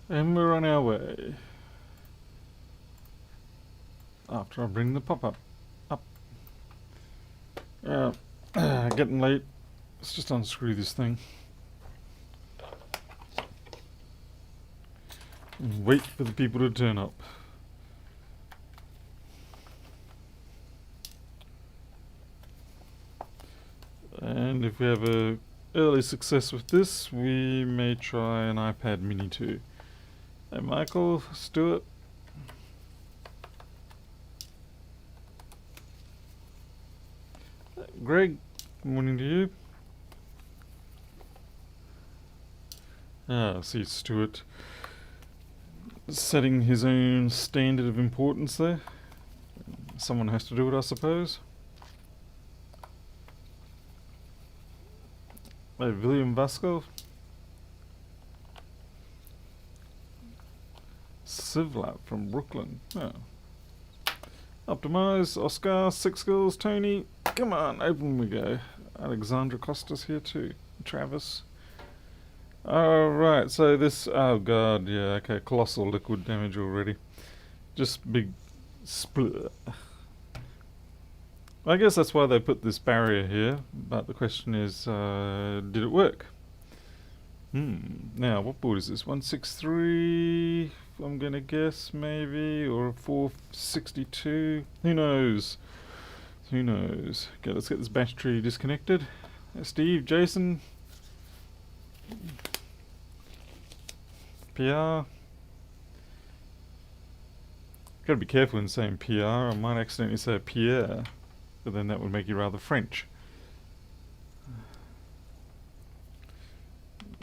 And we're on our way. After I bring the pop-up up. Getting late. Let's just unscrew this thing. And wait for the people to turn up. And if we have a early success with this, we may try an iPad mini too. Hey Michael, Stuart. Greg, good morning to you. I see Stuart setting his own standard of importance there. Someone has to do it, I suppose. Hey, William Vasco. Civlap from Brooklyn. Oh. Optimize, Oscar, Six Girls, Tony. Come on, open we go. Alexandra Costa's here too. Travis. Alright, so this... Oh god, yeah, okay. Colossal liquid damage already. Just big split. I guess that's why they put this barrier here, but the question is, did it work? Now, what board is this? 163, I'm gonna guess, maybe, or 462? Who knows? Who knows? Okay, let's get this battery disconnected. Steve, Jason, PR. Gotta be careful in saying PR, I might accidentally say Pierre, but then that would make you rather French.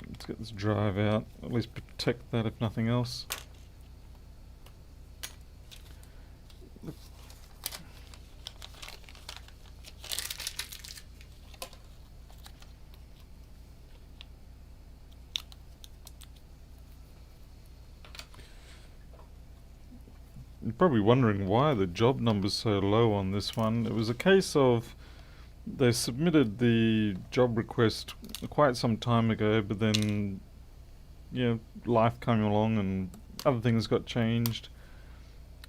Let's get this drive out, at least protect that if nothing else. You're probably wondering why the job number's so low on this one. It was a case of they submitted the job request quite some time ago, but then, you know, life came along and other things got changed.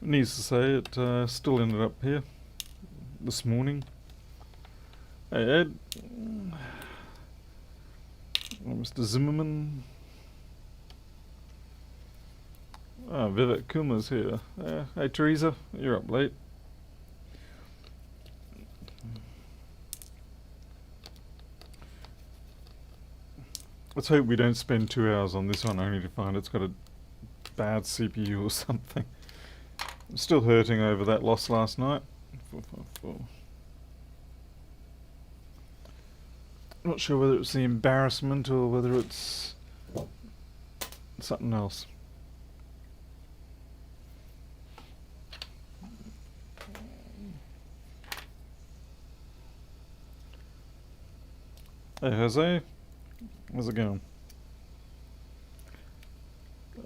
Needless to say, it still ended up here this morning. Hey Ed, Mr. Zimmerman. Vivek Kuma's here. Hey Teresa, you're up late. Let's hope we don't spend 2 hours on this one only to find it's got a bad CPU or something. I'm still hurting over that loss last night. 454. Not sure whether it's the embarrassment or whether it's something else. Hey Jose, how's it going?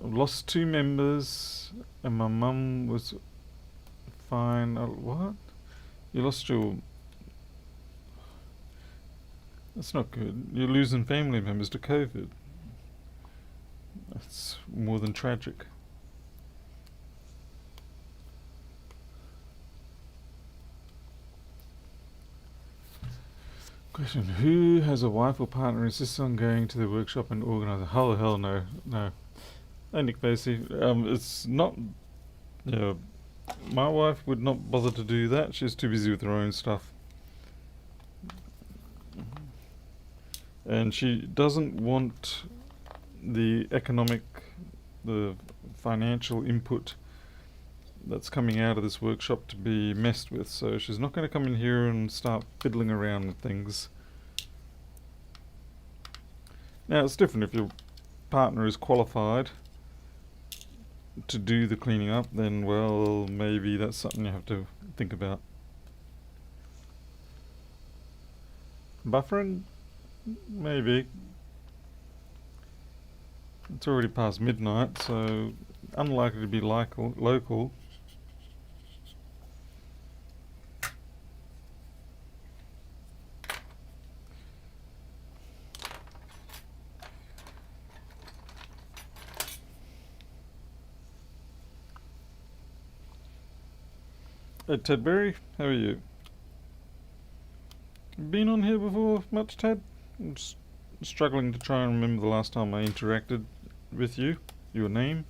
I've lost 2 members and my mum was fine. What? You lost your... That's not good. You're losing family members to COVID. That's more than tragic. Question, who has a wife or partner who insists on going to the workshop and organise? Oh hell no, no. Hey Nick Basie, it's not, you know, my wife would not bother to do that, she's too busy with her own stuff. And she doesn't want the financial input that's coming out of this workshop to be messed with, so she's not going to come in here and start fiddling around with things. Now it's different if your partner is qualified to do the cleaning up, then well, maybe that's something you have to think about. Buffering? Maybe. It's already past midnight, so unlikely to be local. Hey Ted Berry, how are you? Been on here before much, Ted? I'm just struggling to try and remember the last time I interacted with you. Your name?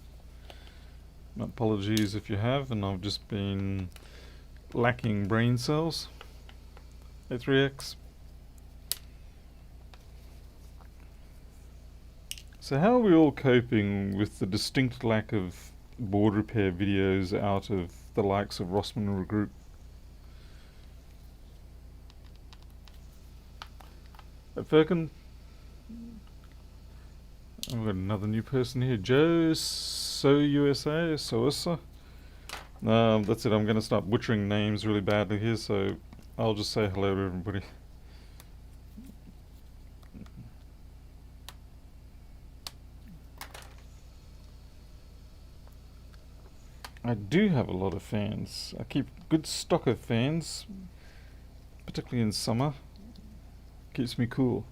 Apologies if you have, and I've just been lacking brain cells. A3X. So how are we all coping with the distinct lack of board repair videos out of the likes of Rossmann Group? At Firkin, I've got another new person here, Joe So USA, Soisa. That's it, I'm going to start butchering names really badly here, so I'll just say hello to everybody. I do have a lot of fans. I keep good stock of fans, particularly in summer. Keeps me cool.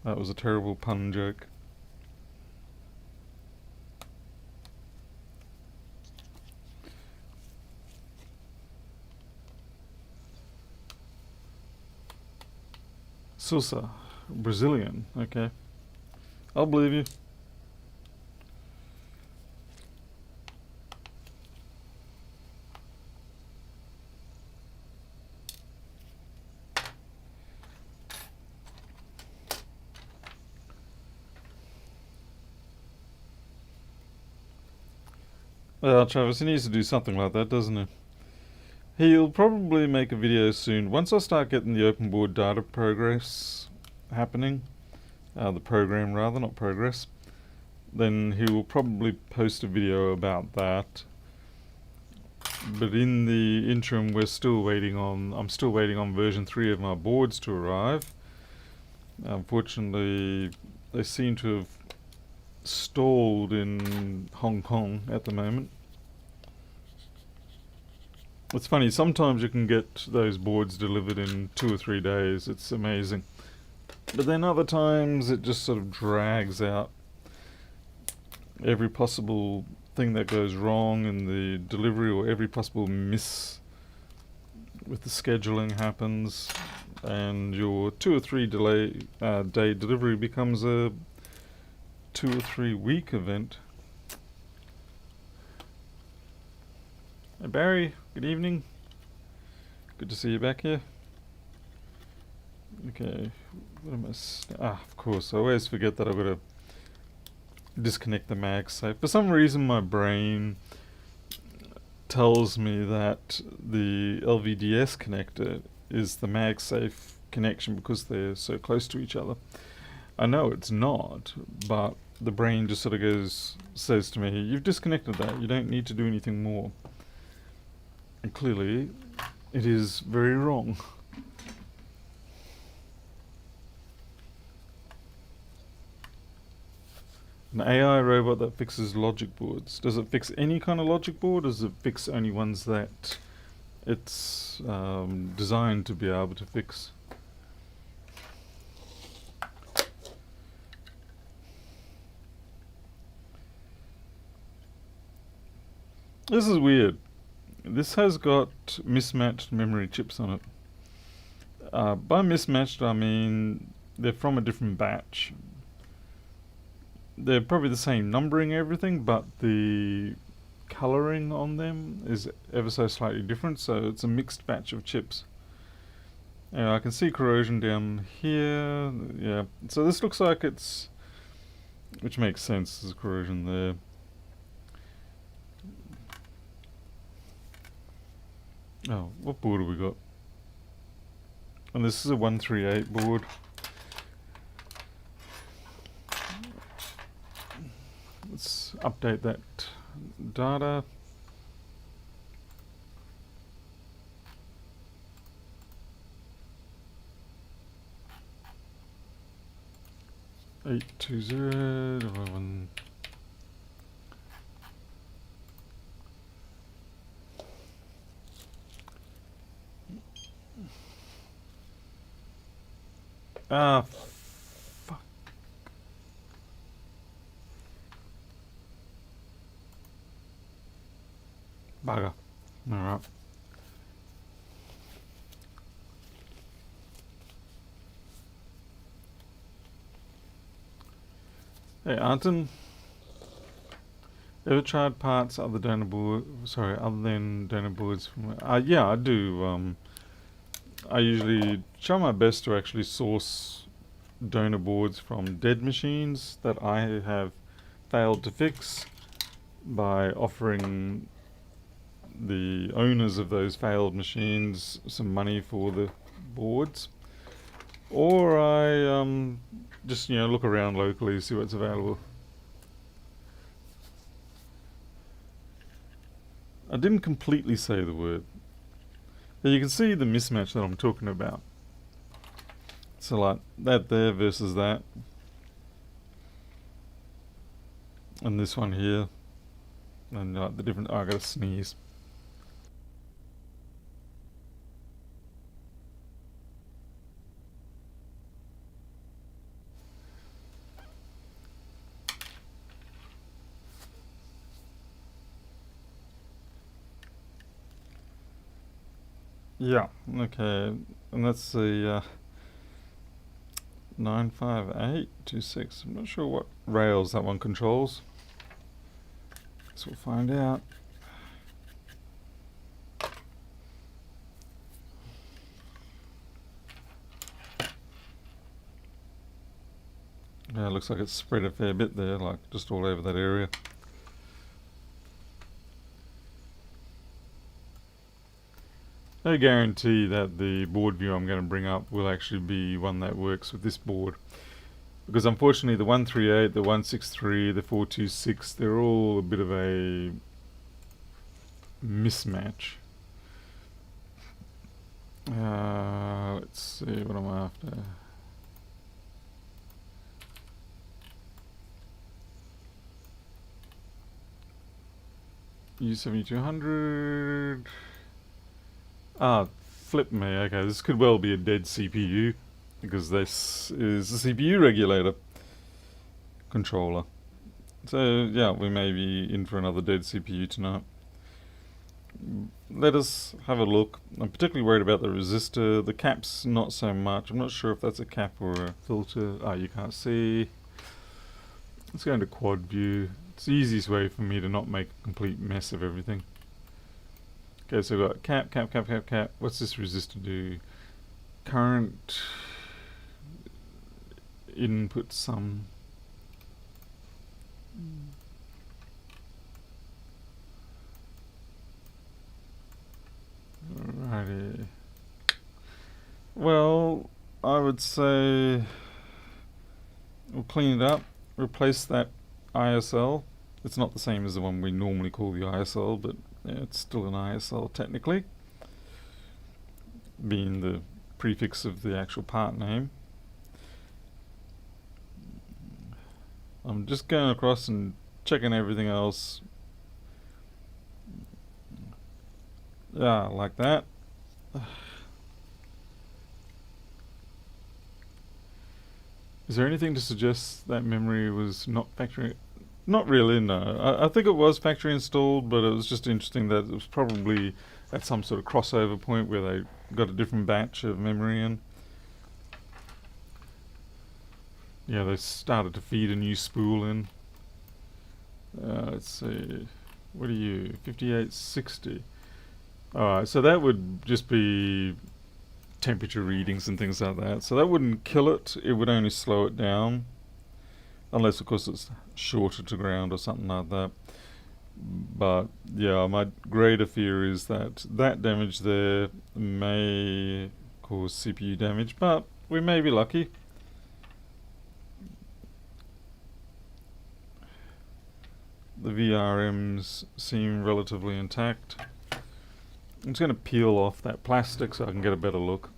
That was a terrible pun joke. Sousa, Brazilian, okay. I'll believe you. Well, Travis, he needs to do something like that, doesn't he? He'll probably make a video soon. Once I start getting the open board data progress happening, the program rather, not progress, then he will probably post a video about that. But in the interim, I'm still waiting on version 3 of my boards to arrive. Unfortunately, they seem to have stalled in Hong Kong at the moment. It's funny, sometimes you can get those boards delivered in 2 or 3 days. It's amazing. But then other times it just sort of drags out. Every possible thing that goes wrong in the delivery, or every possible miss with the scheduling happens, and your 2 or 3 day delivery becomes a 2 or 3 week event. Hey Barry, good evening. Good to see you back here. Okay, what am I? Of course, I always forget that I've got to disconnect the MagSafe. For some reason, my brain tells me that the LVDS connector is the MagSafe connection because they're so close to each other. I know it's not, but the brain just sort of says to me, "You've disconnected that. You don't need to do anything more." And clearly, it is very wrong. An AI robot that fixes logic boards. Does it fix any kind of logic board, or does it fix only ones that it's designed to be able to fix? This is weird. This has got mismatched memory chips on it. By mismatched, I mean they're from a different batch. They're probably the same numbering and everything, but the colouring on them is ever so slightly different, so it's a mixed batch of chips. I can see corrosion down here, yeah. So this looks like it's, which makes sense, there's corrosion there. Oh, what board have we got? And this is a 138 board. Let's update that data. Eight two zero 11. Fuck. Bugger. Alright. Hey, Anton. Ever tried parts other donor board? Sorry, other than donor boards from? Yeah, I do. I usually try my best to actually source donor boards from dead machines that I have failed to fix by offering the owners of those failed machines some money for the boards, or I just look around locally, see what's available. I didn't completely say the word. But you can see the mismatch that I'm talking about. So like that there versus that, and this one here, and the different. Oh, I gotta sneeze. Yeah, okay, and that's the 95826. I'm not sure what rails that one controls. Guess we'll find out. Yeah, it looks like it's spread a fair bit there, like just all over that area. No guarantee that the board view I'm going to bring up will actually be one that works with this board. Because unfortunately the 138, the 163, the 426, they're all a bit of a mismatch. Let's see what I'm after. U7200. Flip me. Okay, this could well be a dead CPU because this is a CPU regulator controller. So yeah, we may be in for another dead CPU tonight. Let us have a look. I'm particularly worried about the resistor. The cap's not so much. I'm not sure if that's a cap or a filter. You can't see. Let's go into quad view. It's the easiest way for me to not make a complete mess of everything. Okay, so we've got cap, cap, cap, cap, cap. What's this resistor do? Current input sum. Alrighty. Well, I would say we'll clean it up, replace that ISL. It's not the same as the one we normally call the ISL, but yeah, it's still an ISL technically, being the prefix of the actual part name. I'm just going across and checking everything else. Yeah, like that. Is there anything to suggest that memory was not factory? Not really, no. I think it was factory installed, but it was just interesting that it was probably at some sort of crossover point where they got a different batch of memory in. Yeah, they started to feed a new spool in. Let's see. What are you? 5860. Alright, so that would just be temperature readings and things like that. So that wouldn't kill it, it would only slow it down. Unless, of course, it's shorter to ground or something like that. But, yeah, my greater fear is that that damage there may cause CPU damage, but we may be lucky. The VRMs seem relatively intact. I'm just going to peel off that plastic so I can get a better look.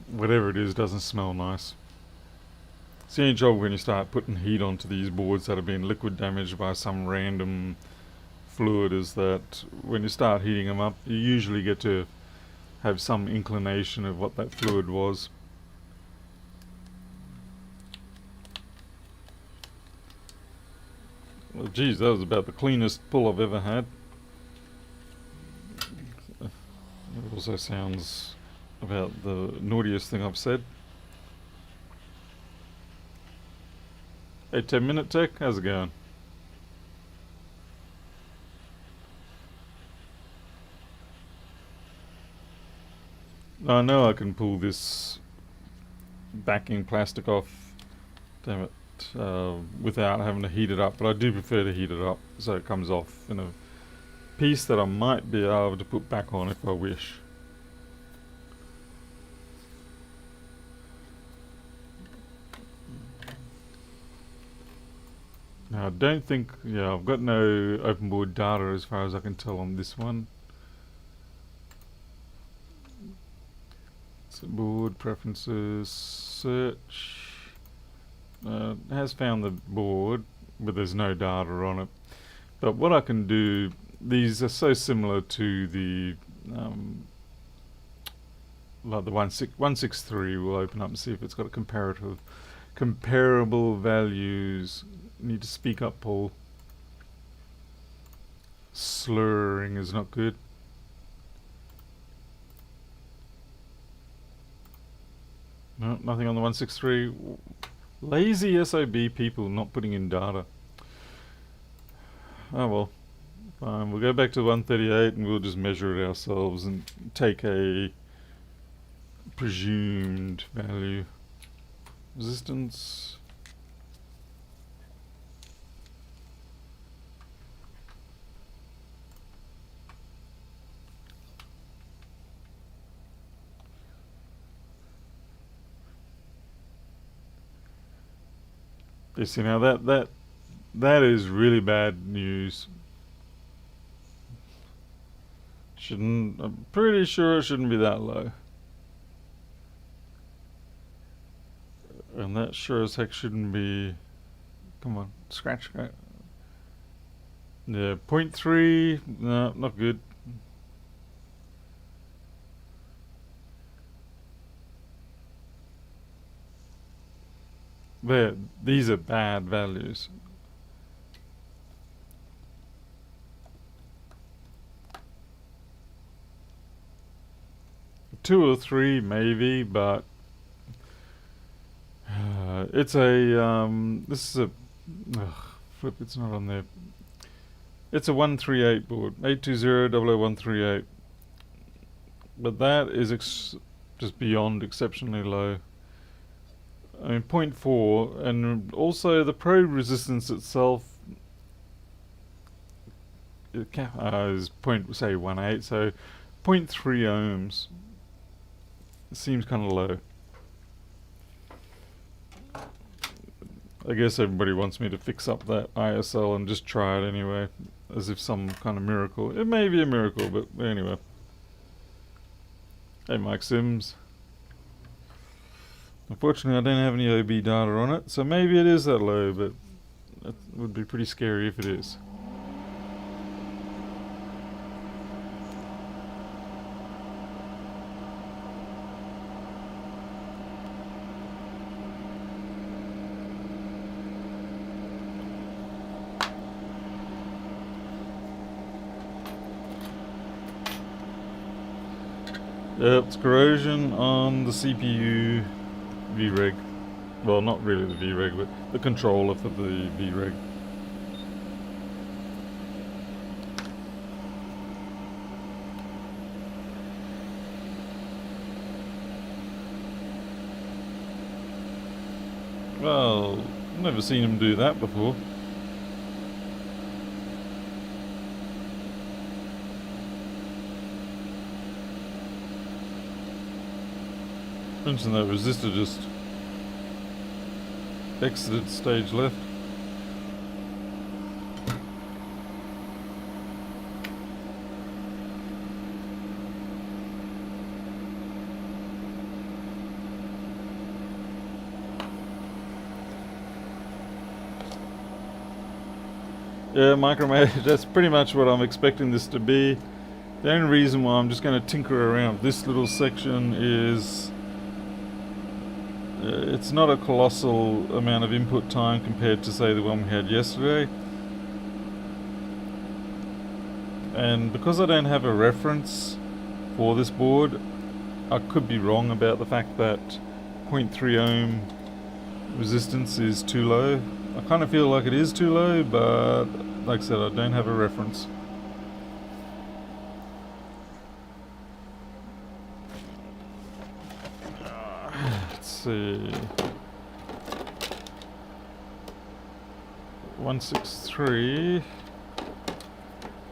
Whatever it is doesn't smell nice. It's the only job when you start putting heat onto these boards that have been liquid damaged by some random fluid is that when you start heating them up, you usually get to have some inclination of what that fluid was. Well, geez, that was about the cleanest pull I've ever had. It also sounds about the naughtiest thing I've said. Hey, 10-minute tech, how's it going? I know I can pull this backing plastic off, damn it, without having to heat it up, but I do prefer to heat it up so it comes off in a piece that I might be able to put back on if I wish. Now I don't think, yeah, I've got no open board data as far as I can tell on this one. So board preferences, search. It has found the board, but there's no data on it. But what I can do, these are so similar to the like the 163. We'll open up and see if it's got a comparable values. Need to speak up, Paul. Slurring is not good. No, nothing on the 163. Lazy SOB people not putting in data. Oh well, fine. We'll go back to 138 and we'll just measure it ourselves and take a presumed value. Resistance. You see now that is really bad news. I'm pretty sure it shouldn't be that low. And that sure as heck shouldn't be, come on, scratch. Yeah, 0.3, no, not good. There, these are bad values. Two or three maybe, but it's a this is a flip. It's not on there. It's a 138 board, 820000138. But that is just beyond exceptionally low. I mean, 0.4, and also the probe resistance itself is say 1.8, so 0.3 ohms. It seems kind of low. I guess everybody wants me to fix up that ISL and just try it anyway, as if some kind of miracle. It may be a miracle, but anyway. Hey, Mike Sims. Unfortunately, I don't have any OB data on it, so maybe it is that low, but it would be pretty scary if it is. Yep, it's corrosion on the CPU VREG. Well, not really the VREG, but the controller for the VREG. Well, I've never seen him do that before. Mention that resistor just exited stage left. Yeah, micromanage. That's pretty much what I'm expecting this to be. The only reason why I'm just going to tinker around this little section is it's not a colossal amount of input time compared to, say, the one we had yesterday. And because I don't have a reference for this board, I could be wrong about the fact that 0.3 ohm resistance is too low. I kind of feel like it is too low, but like I said, I don't have a reference. Let's see. 163,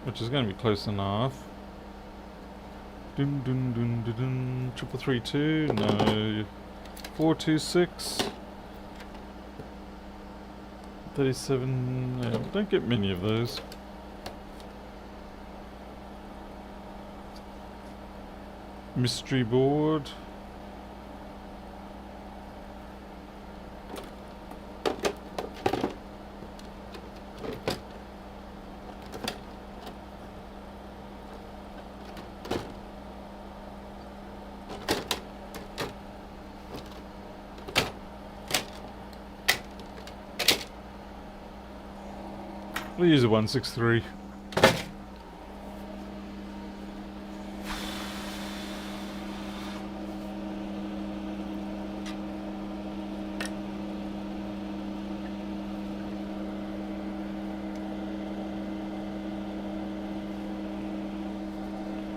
which is going to be close enough. Dun dun dun dun dun. 3332, no. 426. 37, yeah, don't get many of those. Mystery board. We'll use a 163.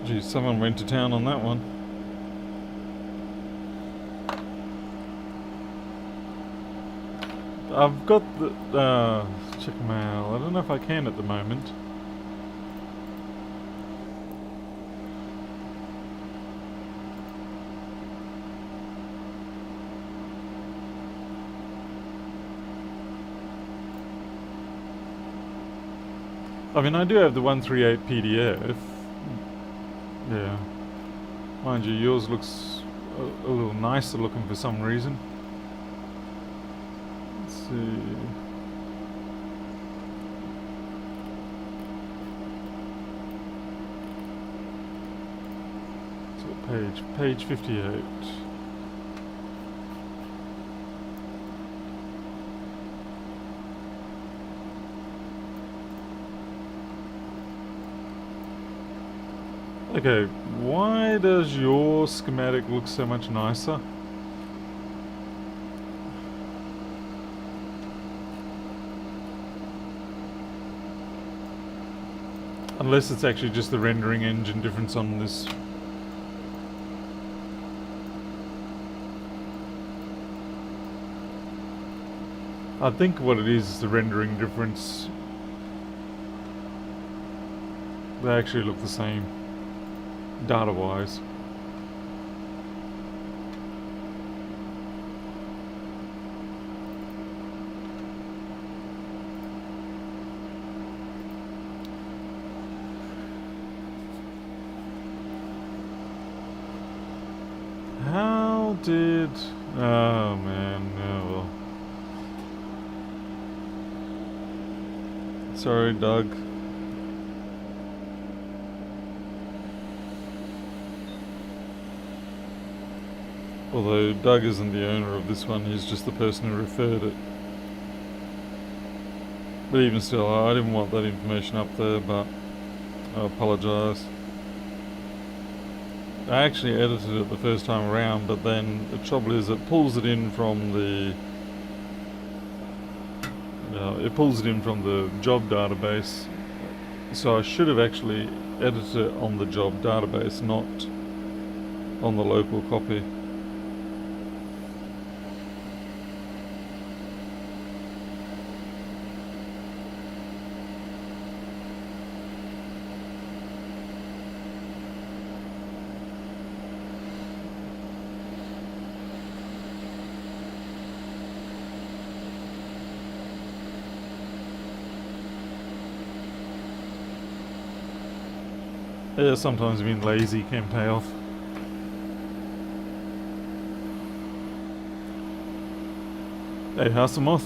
Geez, someone went to town on that one. I've got the check mail. I don't know if I can at the moment. I mean, I do have the 138 PDF. Yeah. Mind you, yours looks a little nicer looking for some reason. Let's see. So page 58. Okay, why does your schematic look so much nicer? Unless it's actually just the rendering engine difference on this. I think what it is the rendering difference. They actually look the same, data-wise. How did... Oh man, oh well. Sorry, Doug. Although Doug isn't the owner of this one, he's just the person who referred it. But even still, I didn't want that information up there, but I apologise. I actually edited it the first time around, but then the trouble is it pulls it in from the job database. So I should have actually edited it on the job database, not on the local copy. Yeah, sometimes being lazy can pay off. Hey, Hasselmoth.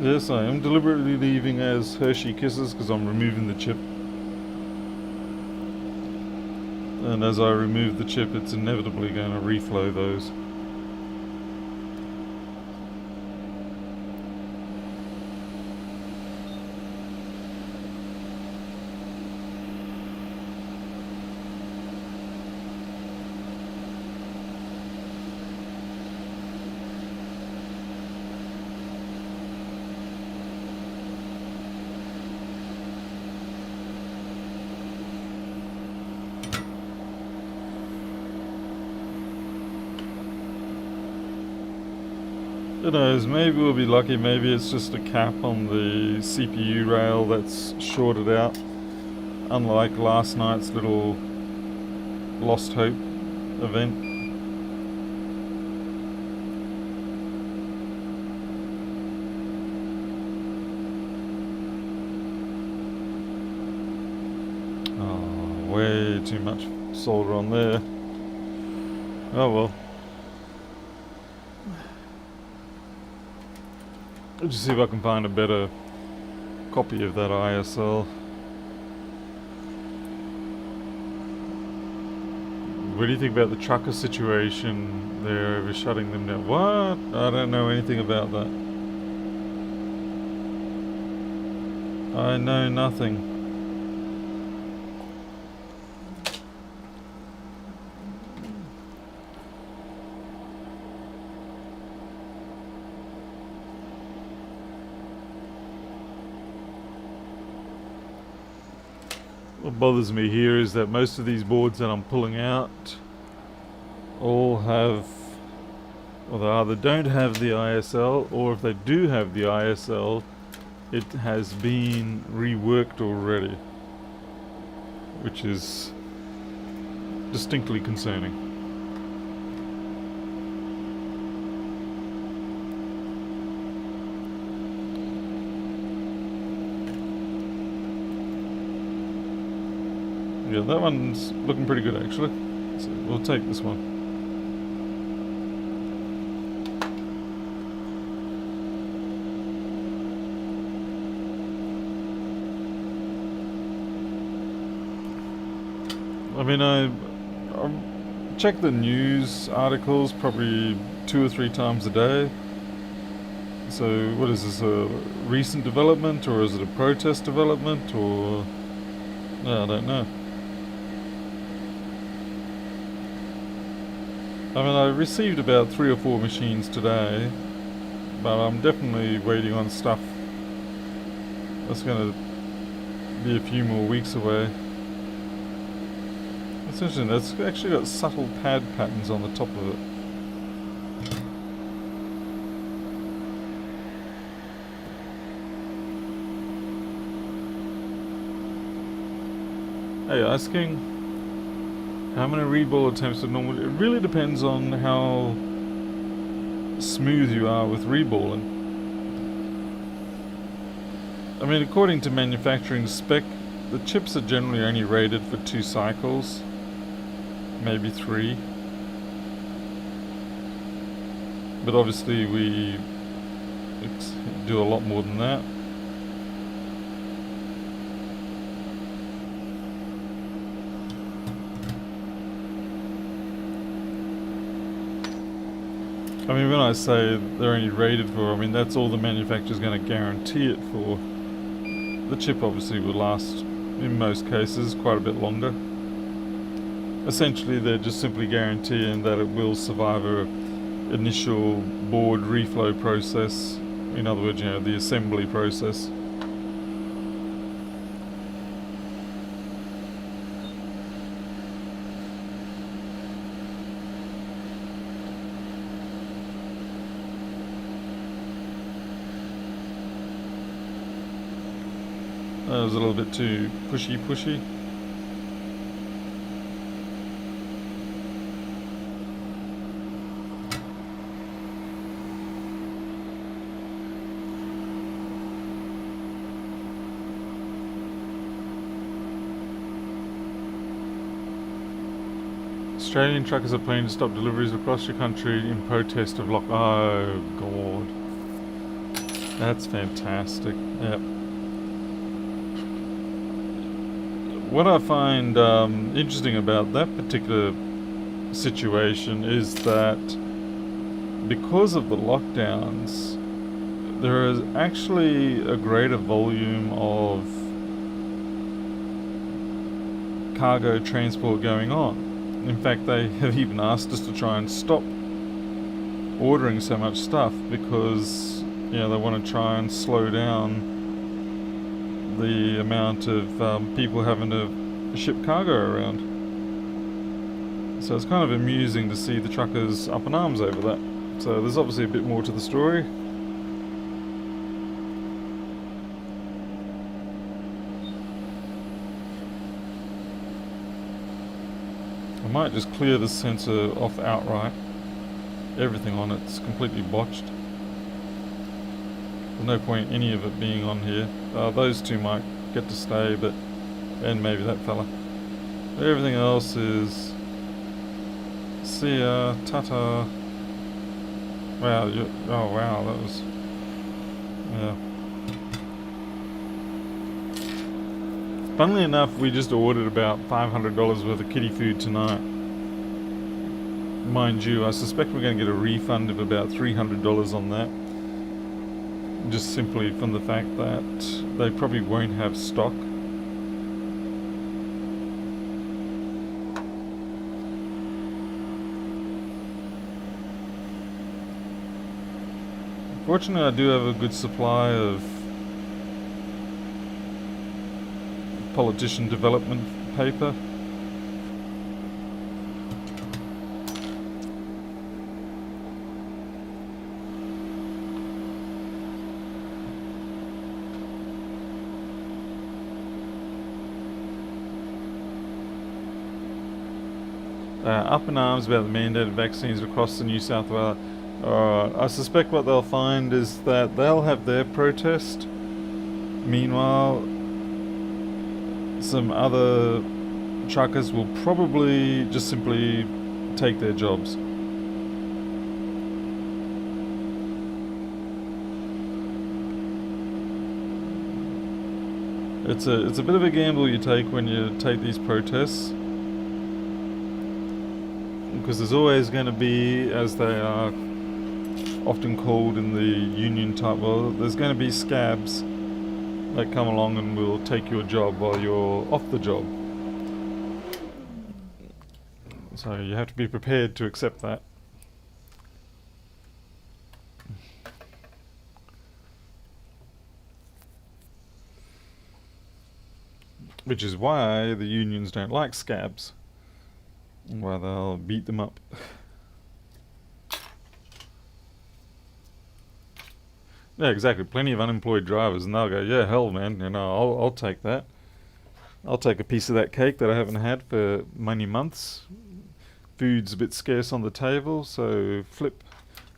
Yes, I am deliberately leaving as Hershey Kisses because I'm removing the chip. And as I remove the chip, it's inevitably going to reflow those. Who knows, maybe we'll be lucky, maybe it's just a cap on the CPU rail that's shorted out, unlike last night's little lost hope event. Oh, way too much solder on there. Oh well. I'll just see if I can find a better copy of that ISL. What do you think about the trucker situation? They're over shutting them down. What? I don't know anything about that. I know nothing. What bothers me here is that most of these boards that I'm pulling out all have, well, they either don't have the ISL, or if they do have the ISL, it has been reworked already, which is distinctly concerning. Yeah, that one's looking pretty good actually. So we'll take this one. I mean, I check the news articles probably 2 or 3 times a day. So what is this, a recent development, or is it a protest development, or no, I don't know. I mean, I received about 3 or 4 machines today, but I'm definitely waiting on stuff that's going to be a few more weeks away. It's interesting, it's actually got subtle pad patterns on the top of it. Hey, asking how many reball attempts would normally... It really depends on how smooth you are with reballing. I mean, according to manufacturing spec, the chips are generally only rated for 2 cycles, maybe 3. But obviously we do a lot more than that. I mean, when I say they're only rated for, I mean that's all the manufacturer's going to guarantee it for. The chip obviously will last, in most cases, quite a bit longer. Essentially, they're just simply guaranteeing that it will survive a initial board reflow process. In other words, you know, the assembly process. That was a little bit too pushy. Australian truckers are planning to stop deliveries across your country in protest of lock. Oh, God. That's fantastic. Yep. What I find interesting about that particular situation is that because of the lockdowns, there is actually a greater volume of cargo transport going on. In fact, they have even asked us to try and stop ordering so much stuff because they want to try and slow down the amount of people having to ship cargo around. So it's kind of amusing to see the truckers up in arms over that. So there's obviously a bit more to the story. I might just clear this sensor off outright. Everything on it's completely botched. There's no point any of it being on here. Those two might get to stay, and maybe that fella. Everything else is see ya, ta-ta. Wow, oh wow, that was, yeah. Funnily enough, we just ordered about $500 worth of kitty food tonight. Mind you, I suspect we're going to get a refund of about $300 on that. Just simply from the fact that they probably won't have stock. Fortunately, I do have a good supply of politician development paper. Up in arms about the mandated vaccines across the New South Wales. I suspect what they'll find is that they'll have their protest. Meanwhile, some other truckers will probably just simply take their jobs. It's a bit of a gamble you take when you take these protests, because there's always going to be, as they are often called in the union type world, there's going to be scabs that come along and will take your job while you're off the job. So you have to be prepared to accept that. Which is why the unions don't like scabs. Why they'll beat them up. Yeah, exactly. Plenty of unemployed drivers, and they'll go, "Yeah, hell, man. I'll take that. I'll take a piece of that cake that I haven't had for many months. Food's a bit scarce on the table, so flip.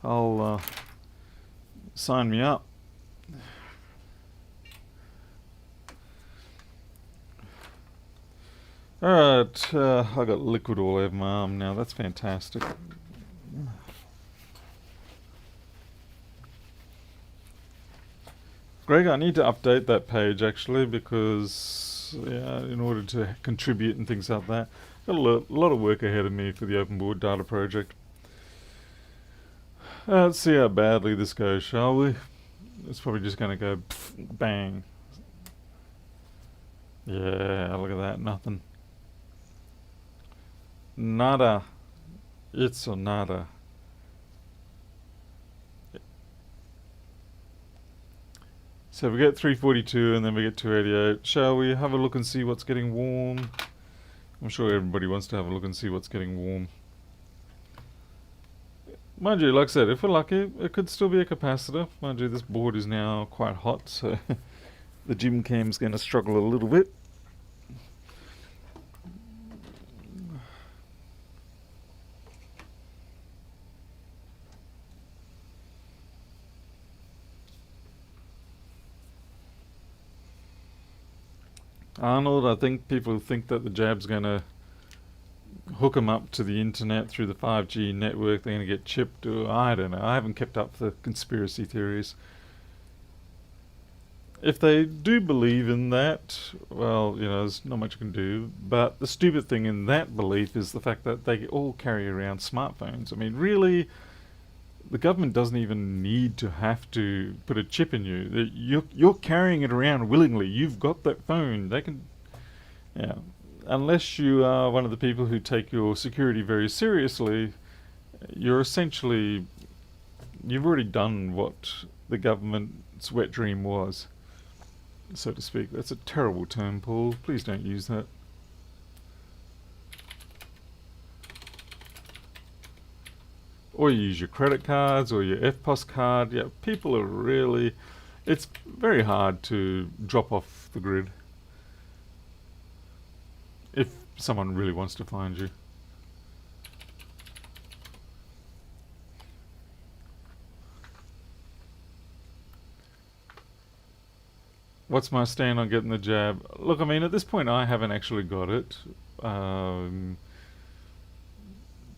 I'll sign me up." Alright, I got liquid all over my arm now. That's fantastic. Greg, I need to update that page actually because in order to contribute and things like that, got a lot of work ahead of me for the open board data project. Let's see how badly this goes, shall we? It's probably just going to go bang. Yeah, look at that, nothing. Nada. It's a nada. So we get 342 and then we get 288. Shall we have a look and see what's getting warm? I'm sure everybody wants to have a look and see what's getting warm. Mind you, like I said, if we're lucky, it could still be a capacitor. Mind you, this board is now quite hot, so the gym cam's going to struggle a little bit. Arnold, I think people think that the jab's going to hook them up to the internet through the 5G network. They're going to get chipped. Or I don't know. I haven't kept up the conspiracy theories. if they do believe in that, well, there's not much you can do. But the stupid thing in that belief is the fact that they all carry around smartphones. I mean, really, the government doesn't even need to have to put a chip in you. You're carrying it around willingly. You've got that phone. They can, yeah. Unless you are one of the people who take your security very seriously, you're essentially, you've already done what the government's wet dream was, so to speak. That's a terrible term, Paul. Please don't use that. Or you use your credit cards or your FPOS card. Yeah, people are really... It's very hard to drop off the grid if someone really wants to find you. What's my stand on getting the jab? Look, I mean, at this point I haven't actually got it. Damn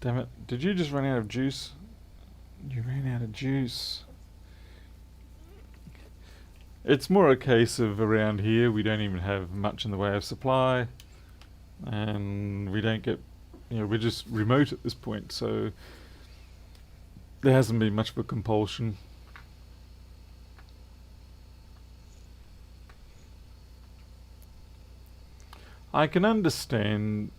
it. Did you just run out of juice? You ran out of juice. It's more a case of around here we don't even have much in the way of supply, and we don't get, we're just remote at this point, so there hasn't been much of a compulsion. I can understand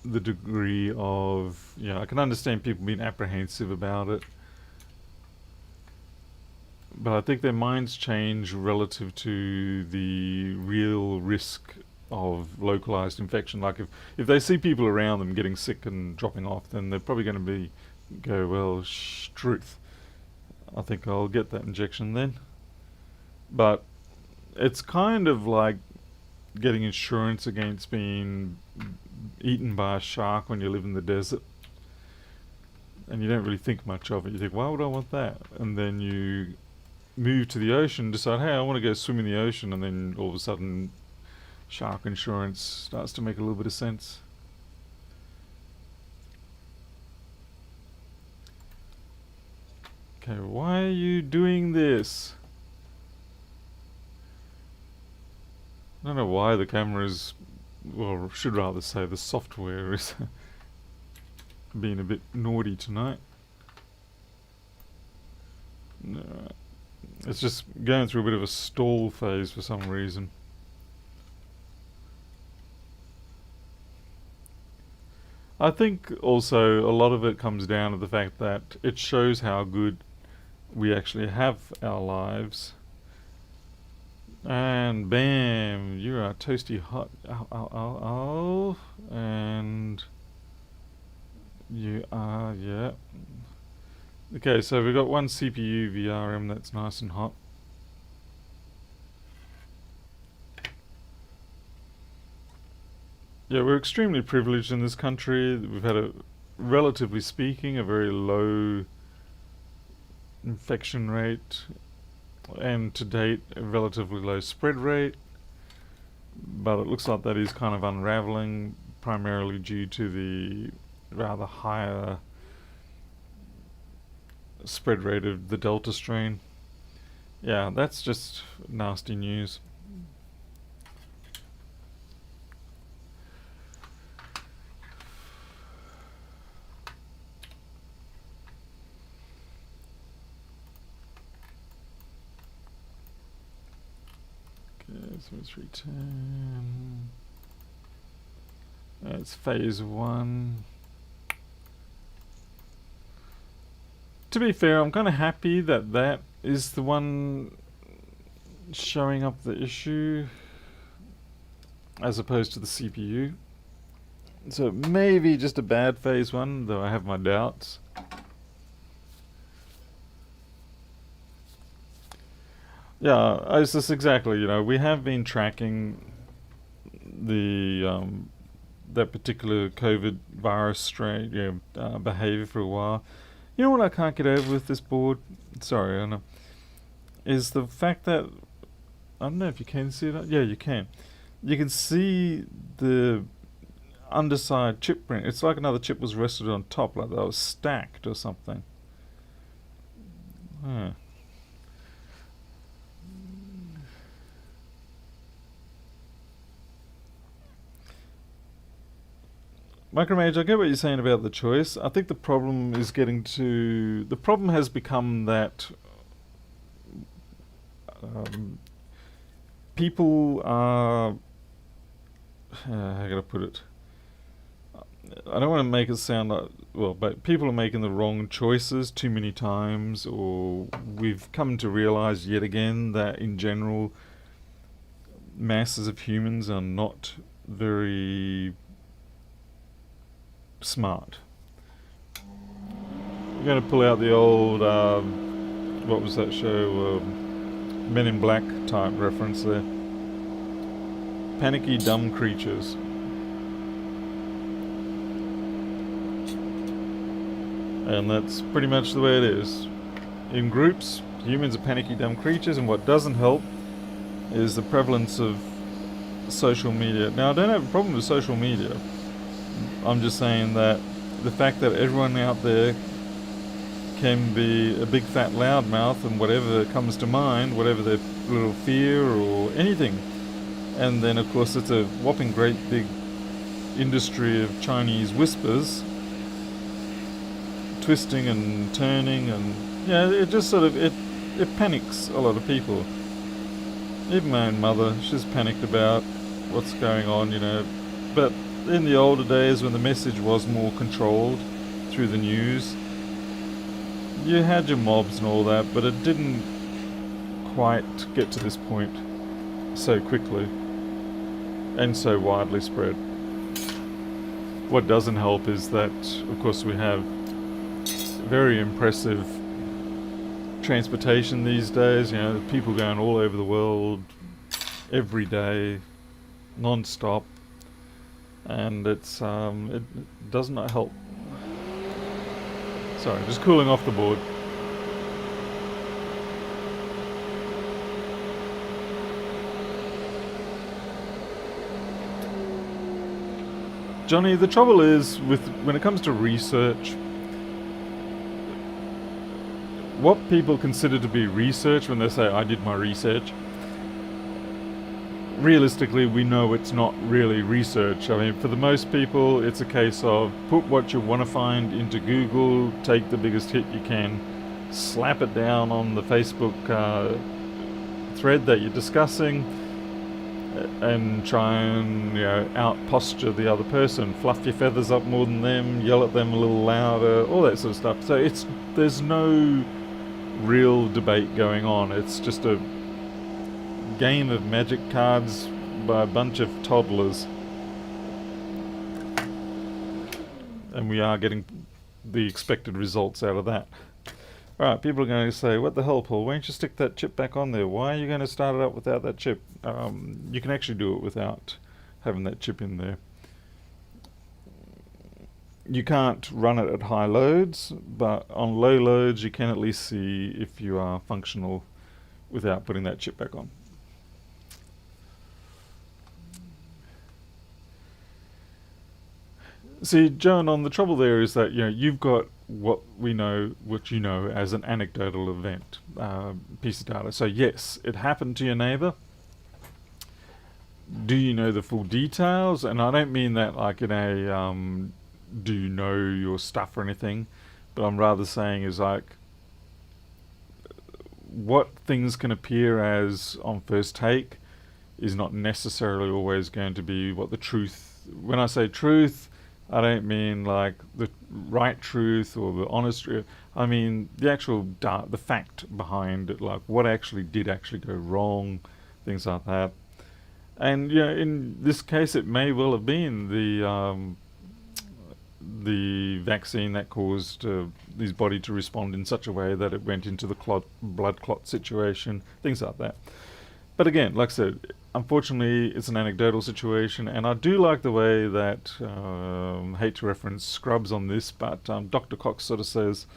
the degree of, I can understand people being apprehensive about it. But I think their minds change relative to the real risk of localized infection. Like if they see people around them getting sick and dropping off, then they're probably going to go, well, truth. I think I'll get that injection then. But it's kind of like getting insurance against being eaten by a shark when you live in the desert. And you don't really think much of it. You think, why would I want that? And then you move to the ocean, decide, hey, I want to go swim in the ocean, and then all of a sudden shark insurance starts to make a little bit of sense. Okay, why are you doing this? I don't know why the camera is, well, should rather say the software is being a bit naughty tonight. No, it's just going through a bit of a stall phase for some reason. I think also a lot of it comes down to the fact that it shows how good we actually have our lives. And bam, you are toasty hot. Ow, ow, ow, ow. And you are, yeah. Okay, so we've got one CPU VRM that's nice and hot. Yeah, we're extremely privileged in this country. We've had relatively speaking, a very low infection rate, and to date a relatively low spread rate, but it looks like that is kind of unraveling, primarily due to the rather higher spread rate of the Delta strain. Yeah, that's just nasty news. So let's return. That's phase 1. To be fair, I'm kind of happy that that is the one showing up the issue as opposed to the CPU. So maybe just a bad phase 1, though I have my doubts. Yeah, it's just exactly, we have been tracking the that particular COVID virus strain behavior for a while. You know what I can't get over with this board? Sorry, I know. Is the fact that, I don't know if you can see it. Yeah, you can. You can see the underside chip print. It's like another chip was rested on top, like that was stacked or something. Huh. Micromage, I get what you're saying about the choice. I think the problem is the problem has become that um, people are, how can I put it? I don't want to make it sound like, well, but people are making the wrong choices too many times, or we've come to realize yet again that in general, masses of humans are not very smart. I'm going to pull out the old, what was that show? Men in Black type reference there. Panicky, dumb creatures. And that's pretty much the way it is. In groups, humans are panicky, dumb creatures, and what doesn't help is the prevalence of social media. Now, I don't have a problem with social media. I'm just saying that the fact that everyone out there can be a big fat loudmouth and whatever comes to mind, whatever their little fear or anything. And then, of course, it's a whopping great big industry of Chinese whispers, twisting and turning, and yeah, it just sort of it panics a lot of people. Even my own mother, she's panicked about what's going on, But in the older days, when the message was more controlled through the news, you had your mobs and all that, but it didn't quite get to this point so quickly and so widely spread. What doesn't help is that, of course, we have very impressive transportation these days. People going all over the world every day, non-stop, and it does not help. Sorry, just cooling off the board. Johnny, the trouble is when it comes to research, what people consider to be research when they say, I did my research, realistically, we know it's not really research. I mean, for the most people, it's a case of put what you want to find into Google, take the biggest hit you can, slap it down on the Facebook thread that you're discussing, and try and out posture the other person, fluff your feathers up more than them, yell at them a little louder, all that sort of stuff. So there's no real debate going on. It's just a game of magic cards by a bunch of toddlers, and we are getting the expected results out of that. Alright, people are going to say, what the hell, Paul, why don't you stick that chip back on there? Why are you going to start it up without that chip? You can actually do it without having that chip in there. You can't run it at high loads, but on low loads you can at least see if you are functional without putting that chip back on. See, Joan, on the trouble there is that you've got what you know as an anecdotal event, piece of data. So yes, it happened to your neighbour. Do you know the full details? And I don't mean that like in a do you know your stuff or anything, but I'm rather saying is like what things can appear as on first take is not necessarily always going to be what the truth. When I say truth, I don't mean like the right truth or the honest truth. I mean the actual the fact behind it, like what actually did go wrong, things like that. And in this case, it may well have been the vaccine that caused his body to respond in such a way that it went into the blood clot situation, things like that. But again, like I said, unfortunately, it's an anecdotal situation, and I do like the way that, hate to reference Scrubs on this, but Dr. Cox sort of says,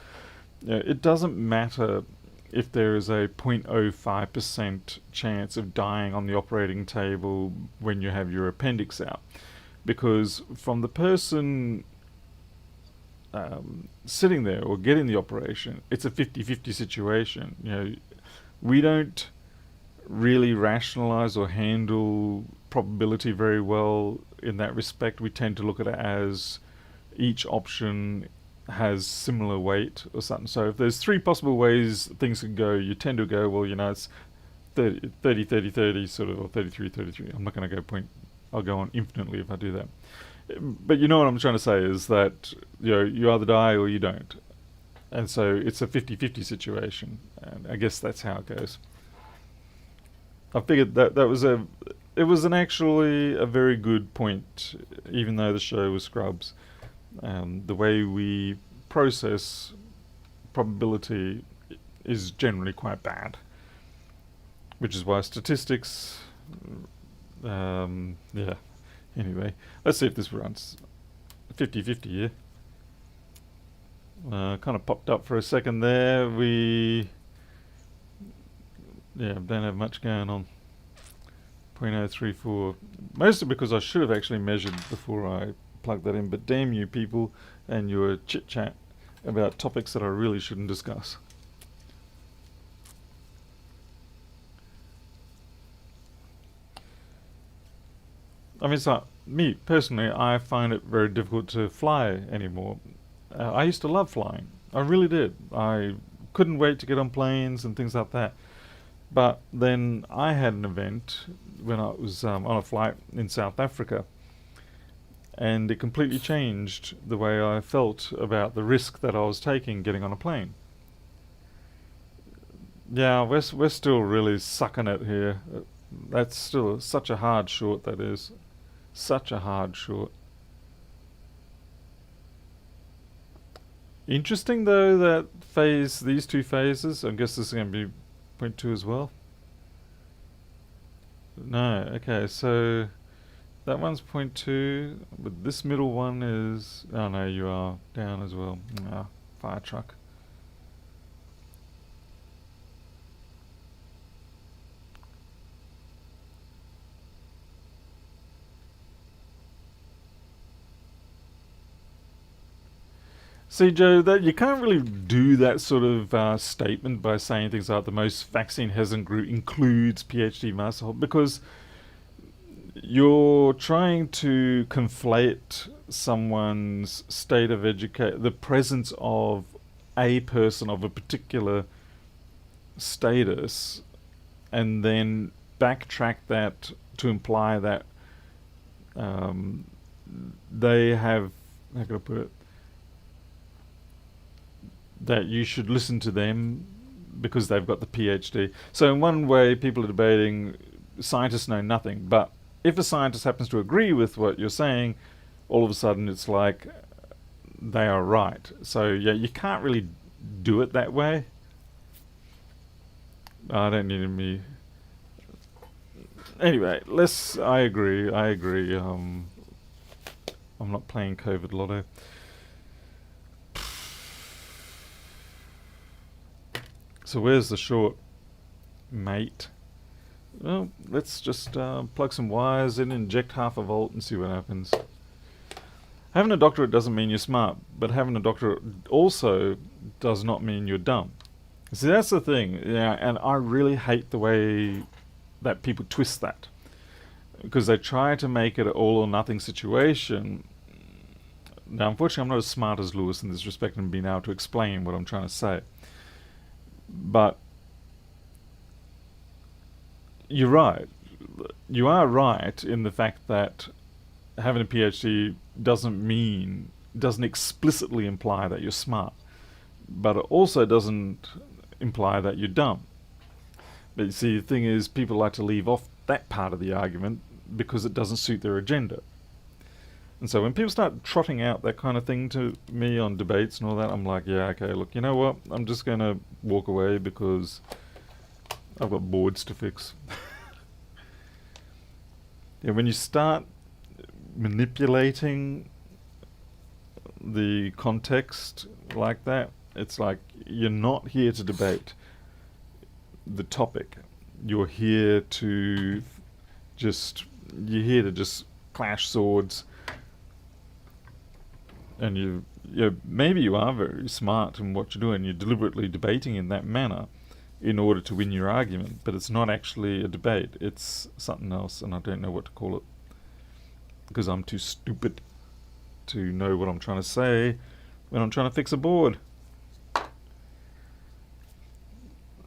it doesn't matter if there is a 0.05% chance of dying on the operating table when you have your appendix out. Because from the person sitting there or getting the operation, it's a 50-50 situation. We don't really rationalize or handle probability very well in that respect. We tend to look at it as each option has similar weight or something. So if there's three possible ways things can go, you tend to go, well, it's 30 sort of, or 33. I'm not going to go I'll go on infinitely if I do that. But you know what I'm trying to say is that, you either die or you don't. And so it's a 50-50 situation. And I guess that's how it goes. I figured that it was actually a very good point, even though the show was scrubs. The way we process probability is generally quite bad, which is why statistics, yeah. Anyway, let's see if this runs 50-50 here. Kind of popped up for a second there. We don't have much going on. 0.034. Mostly because I should have actually measured before I plugged that in, but damn you people and your chit chat about topics that I really shouldn't discuss. I mean, it's like, me personally, I find it very difficult to fly anymore. I used to love flying. I really did. I couldn't wait to get on planes and things like that. But then I had an event when I was on a flight in South Africa, and it completely changed the way I felt about the risk that I was taking getting on a plane. Yeah, we're still really sucking it here. That's still such a hard short, that is. Such a hard short. Interesting though that these two phases, I guess this is going to be 0.2 as well. No, okay, so that one's 0.2, but this middle one is, oh no, you are down as well. Fire truck. See, Joe, that you can't really do that sort of statement by saying things like the most vaccine hesitant group includes PhD master, because you're trying to conflate someone's state of education, the presence of a person of a particular status, and then backtrack that to imply that they have, how can I put it, that you should listen to them because they've got the PhD. So in one way, people are debating scientists know nothing, but if a scientist happens to agree with what you're saying, all of a sudden it's like they are right. So yeah, you can't really do it that way. I don't need me. Anyway, I agree. I'm not playing COVID Lotto. So where's the short, mate? Well, let's just plug some wires in, inject half a volt and see what happens. Having a doctorate doesn't mean you're smart, but having a doctorate also does not mean you're dumb. See, that's the thing, and I really hate the way that people twist that. Because they try to make it an all or nothing situation. Now, unfortunately, I'm not as smart as Lewis in this respect and being able to explain what I'm trying to say. But you're right. You are right in the fact that having a PhD doesn't explicitly imply that you're smart, but it also doesn't imply that you're dumb. But you see, the thing is, people like to leave off that part of the argument because it doesn't suit their agenda. And so when people start trotting out that kind of thing to me on debates and all that, I'm like, yeah, okay, look, you know what? I'm just going to walk away because I've got boards to fix. Yeah, when you start manipulating the context like that, it's like you're not here to debate the topic. You're here to just clash swords. And maybe you are very smart in what you're doing. You're deliberately debating in that manner in order to win your argument, but it's not actually a debate. It's something else, and I don't know what to call it because I'm too stupid. to know what I'm trying to say when I'm trying to fix a board.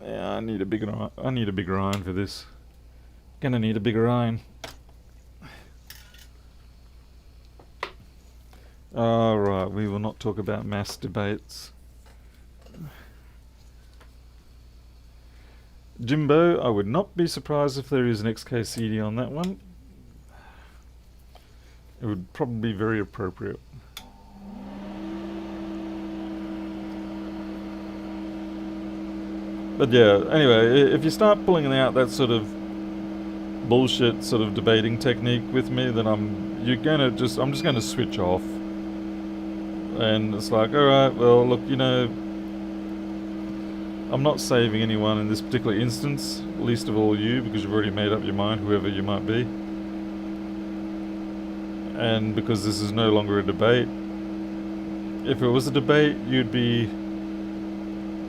Yeah, I need a bigger iron for this. Gonna need a bigger iron. Alright, we will not talk about mass debates. Jimbo, I would not be surprised if there is an XKCD on that one. It would probably be very appropriate. But yeah, anyway, if you start pulling out that sort of bullshit sort of debating technique with me, then I'm just gonna switch off. And it's like, alright, well look, I'm not saving anyone in this particular instance, least of all you, because you've already made up your mind, whoever you might be. And because this is no longer a debate. If it was a debate, you'd be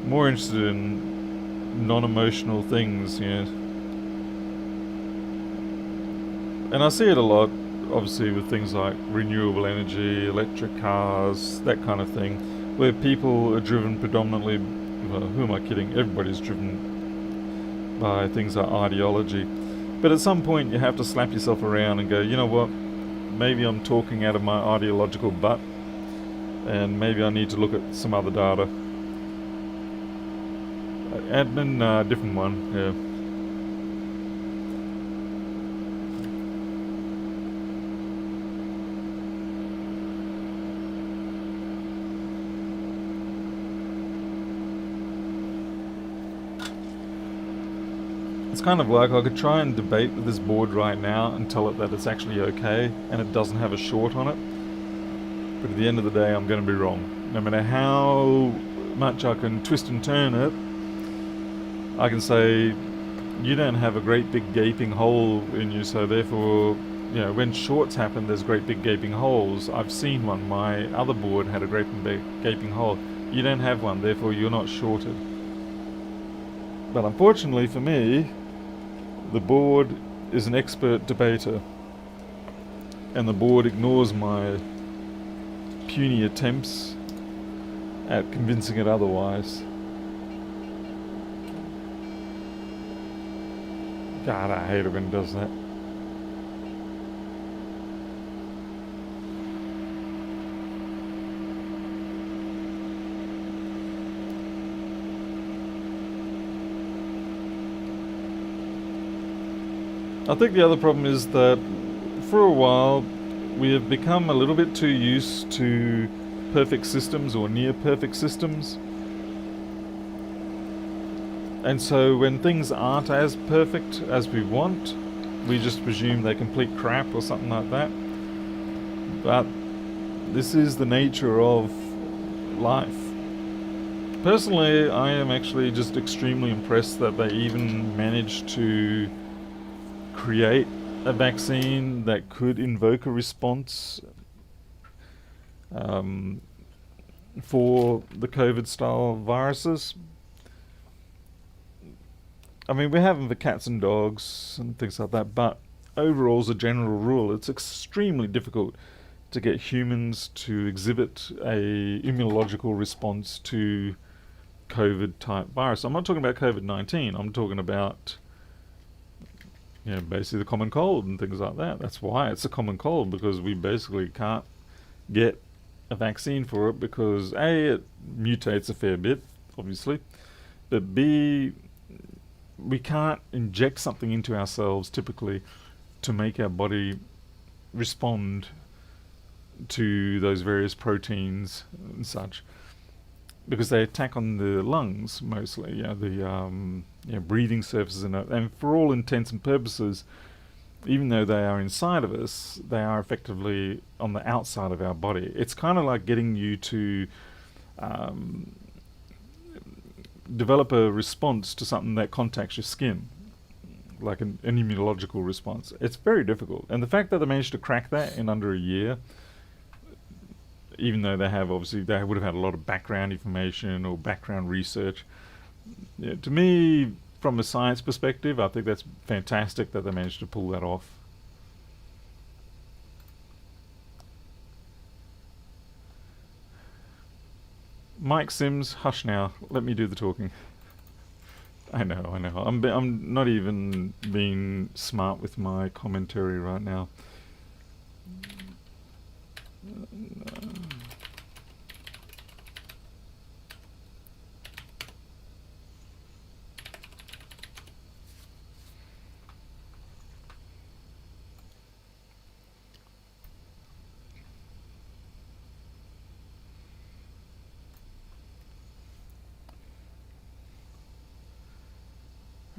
more interested in non-emotional things, And I see it a lot, obviously, with things like renewable energy, electric cars, that kind of thing, where people are driven predominantly, well, who am I kidding? Everybody's driven by things like ideology. But at some point you have to slap yourself around and go, you know what, maybe I'm talking out of my ideological butt, and maybe I need to look at some other data. Admin, different one, yeah. It's kind of like I could try and debate with this board right now and tell it that it's actually okay and it doesn't have a short on it. But at the end of the day, I'm going to be wrong. No matter how much I can twist and turn it, I can say, you don't have a great big gaping hole in you, so therefore, when shorts happen, there's great big gaping holes. I've seen one. My other board had a great big gaping hole. You don't have one, therefore you're not shorted. But unfortunately for me, the board is an expert debater, and the board ignores my puny attempts at convincing it otherwise. God, I hate it when it does that. I think the other problem is that for a while we have become a little bit too used to perfect systems or near perfect systems. And so when things aren't as perfect as we want, we just presume they're complete crap or something like that. But this is the nature of life. Personally, I am actually just extremely impressed that they even managed to create a vaccine that could invoke a response for the COVID-style viruses. I mean, we have them for cats and dogs and things like that, but overall, as a general rule, it's extremely difficult to get humans to exhibit a immunological response to COVID-type virus. I'm not talking about COVID-19, I'm talking about basically the common cold and things like that. That's why it's a common cold, because we basically can't get a vaccine for it because A, it mutates a fair bit, obviously, but B, we can't inject something into ourselves typically to make our body respond to those various proteins and such, because they attack on the lungs mostly, the breathing surfaces, and for all intents and purposes, even though they are inside of us, they are effectively on the outside of our body. It's kind of like getting you to develop a response to something that contacts your skin, like an immunological response. It's very difficult, and the fact that they managed to crack that in under a year, even though they would have had a lot of background information or background research. To me, from a science perspective, I think that's fantastic that they managed to pull that off. Mike Sims, hush now. Let me do the talking. I know. I'm not even being smart with my commentary right now.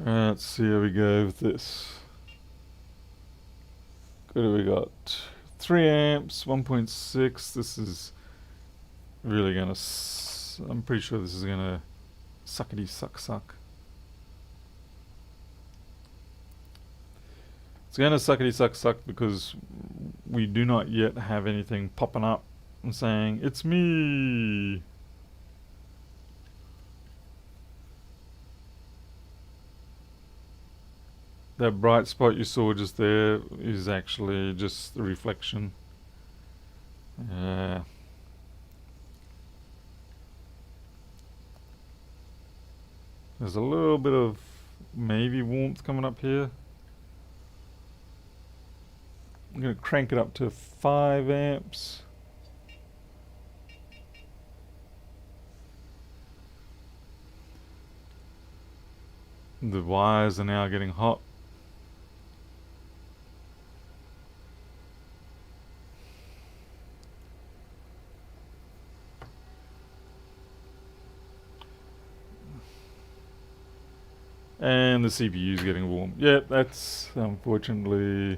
Let's see how we go with this. What do we got? 3 amps, 1.6. This is really gonna. I'm pretty sure this is gonna suckety suck. It's gonna suckety suck because we do not yet have anything popping up and saying it's me. That bright spot you saw just there is actually just the reflection. Yeah. There's a little bit of maybe warmth coming up here. I'm going to crank it up to 5 amps. The wires are now getting hot. And the CPU is getting warm. Yeah, that's unfortunately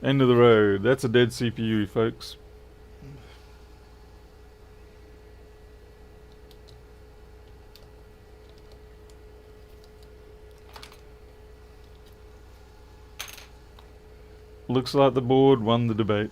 end of the road. That's a dead CPU, folks. Looks like the board won the debate.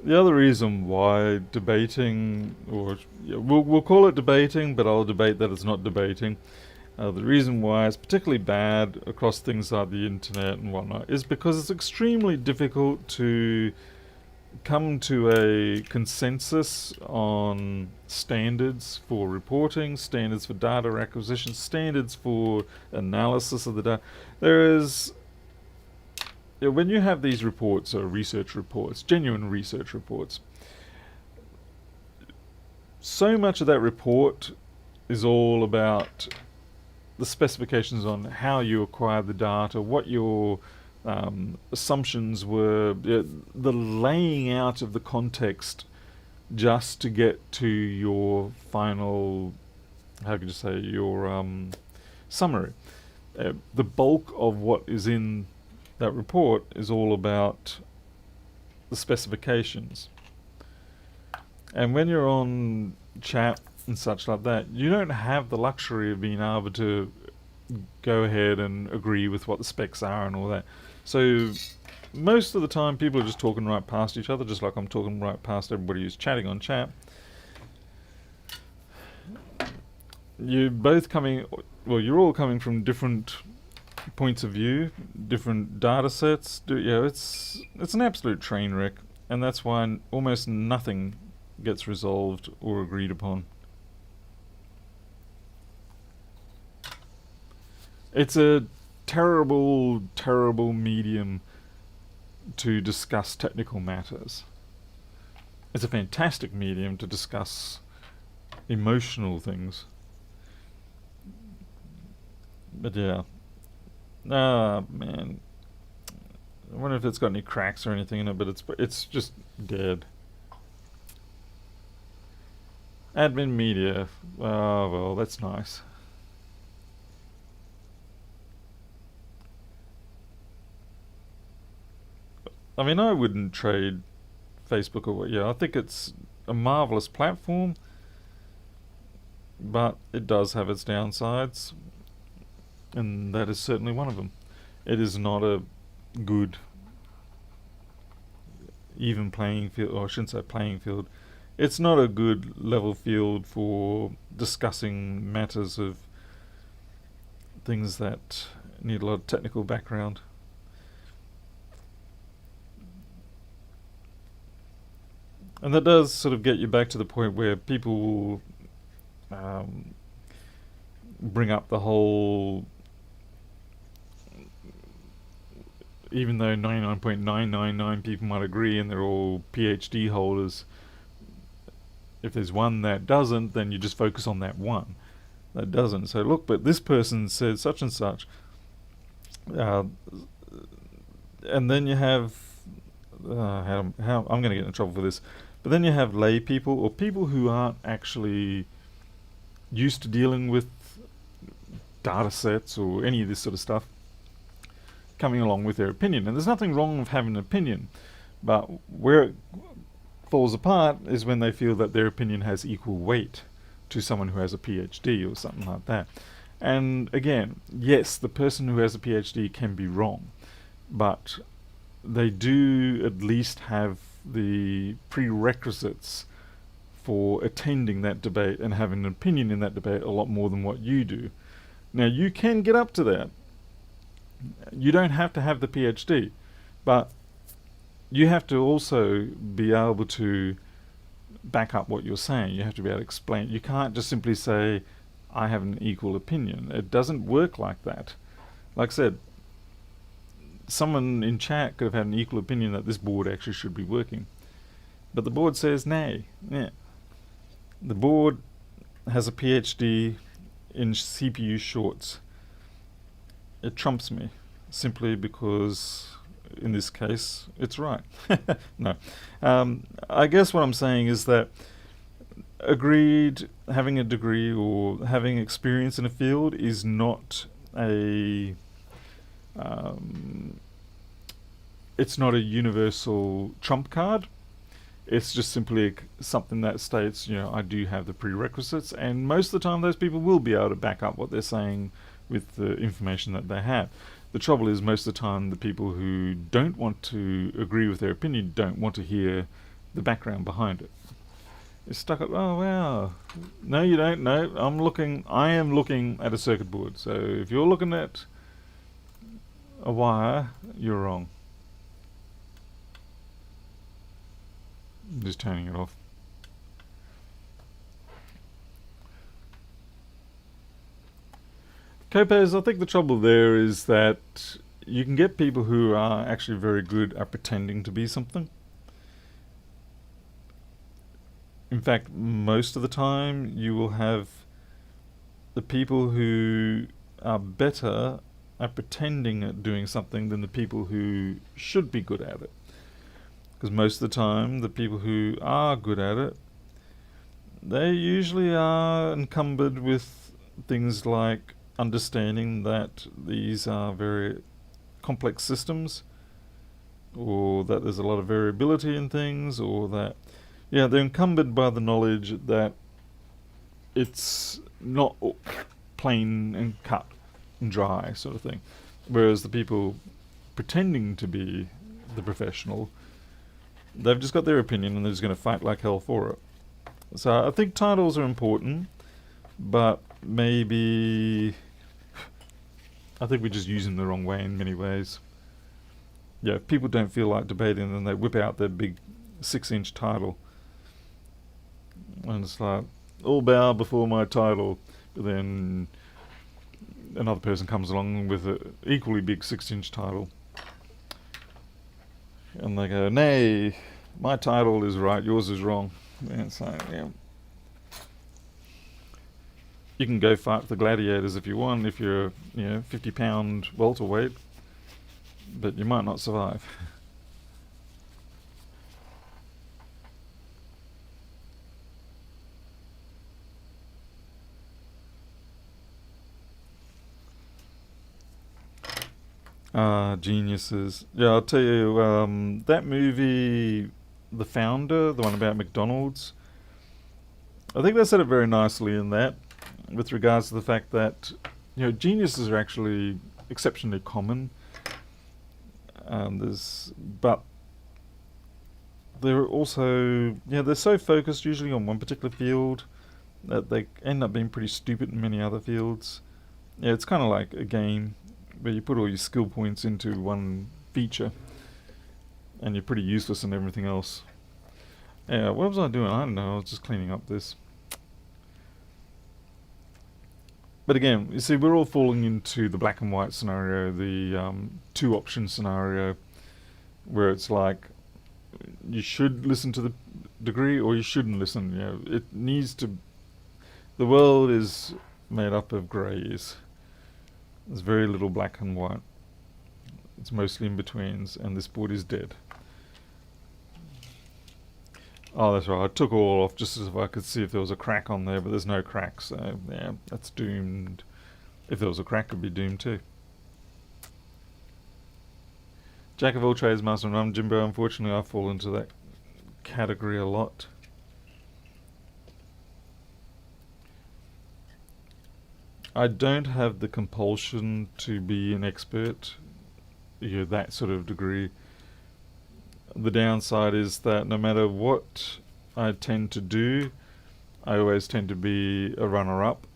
The other reason why debating, or yeah, we'll call it debating, but I'll debate that it's not debating. The reason why it's particularly bad across things like the internet and whatnot is because it's extremely difficult to come to a consensus on standards for reporting, standards for data acquisition, standards for analysis of the data. There is, when you have these reports, or research reports, genuine research reports, so much of that report is all about the specifications on how you acquire the data, what your assumptions were, the laying out of the context just to get to your final, how could you say, your summary. The bulk of what is in that report is all about the specifications. And when you're on chat and such like that, you don't have the luxury of being able to go ahead and agree with what the specs are and all that. So most of the time people are just talking right past each other, just like I'm talking right past everybody who's chatting on chat. You're both coming, well, you're all coming from different points of view, different data sets. It's an absolute train wreck, and that's why almost nothing gets resolved or agreed upon. It's a terrible, terrible medium to discuss technical matters. It's a fantastic medium to discuss emotional things. But yeah. Ah, man. I wonder if it's got any cracks or anything in it, but it's just dead. Admin media. Oh, well, that's nice. I mean, I wouldn't trade Facebook or what. Yeah, I think it's a marvelous platform, but it does have its downsides, and that is certainly one of them. It is not a good, even playing field, or I shouldn't say playing field. It's not a good level field for discussing matters of things that need a lot of technical background. And that does sort of get you back to the point where people will bring up the whole, even though 99.999 people might agree and they're all PhD holders, if there's one that doesn't, then you just focus on that one that doesn't. So look, but this person said such and such. And then you have, I'm going to get in trouble for this, but then you have lay people or people who aren't actually used to dealing with data sets or any of this sort of stuff coming along with their opinion. And there's nothing wrong with having an opinion, but where it falls apart is when they feel that their opinion has equal weight to someone who has a PhD or something like that. And again, yes, the person who has a PhD can be wrong, but they do at least have the prerequisites for attending that debate and having an opinion in that debate a lot more than what you do. Now, you can get up to that. You don't have to have the PhD, but you have to also be able to back up what you're saying. You have to be able to explain. You can't just simply say, I have an equal opinion. It doesn't work like that. Like I said, someone in chat could have had an equal opinion that this board actually should be working. But the board says nay. Yeah. The board has a PhD in CPU shorts. It trumps me, simply because, in this case, it's right. No. I guess what I'm saying is that having a degree or having experience in a field is not it's not a universal trump card. It's just simply something that states, I do have the prerequisites, and most of the time those people will be able to back up what they're saying with the information that they have. The trouble is, most of the time the people who don't want to agree with their opinion don't want to hear the background behind it. It's stuck up, oh wow, no you don't, no, I am looking at a circuit board, so if you're looking at a wire, you're wrong. I'm just turning it off. Copaz, I think the trouble there is that you can get people who are actually very good at pretending to be something. In fact, most of the time you will have the people who are better at pretending at doing something than the people who should be good at it. Because most of the time, the people who are good at it, they usually are encumbered with things like understanding that these are very complex systems, or that there's a lot of variability in things, or that, they're encumbered by the knowledge that it's not plain and cut and dry sort of thing. Whereas the people pretending to be the professional, they've just got their opinion and they're just going to fight like hell for it. So I think titles are important, but maybe I think we're just using them the wrong way in many ways. Yeah, if people don't feel like debating, then they whip out their big 6-inch title. And it's like, all bow before my title. But then another person comes along with an equally big 6-inch title. And they go, nay, my title is right, yours is wrong. And it's like, you can go fight the gladiators if you want, if you're 50-pound welterweight, but you might not survive. Geniuses. Yeah, I'll tell you, that movie, The Founder, the one about McDonald's, I think they said it very nicely in that, with regards to the fact that, geniuses are actually exceptionally common. But they're also, yeah, they're so focused usually on one particular field that they end up being pretty stupid in many other fields. Yeah, it's kind of like a game where you put all your skill points into one feature and you're pretty useless in everything else. Yeah, what was I doing? I don't know, I was just cleaning up this. But again, you see, we're all falling into the black and white scenario, the two option scenario, where it's like you should listen to the degree or you shouldn't listen. You know, it needs to. The world is made up of greys. There's very little black and white. It's mostly in betweens, and this board is dead. Oh, that's right. I took all off just as if I could see if there was a crack on there, but there's no crack, so yeah, that's doomed. If there was a crack, it'd be doomed too. Jack of all trades, master of none, Jimbo. Unfortunately, I fall into that category a lot. I don't have the compulsion to be an expert, you know, that sort of degree. The downside is that no matter what I tend to do, I always tend to be a runner-up,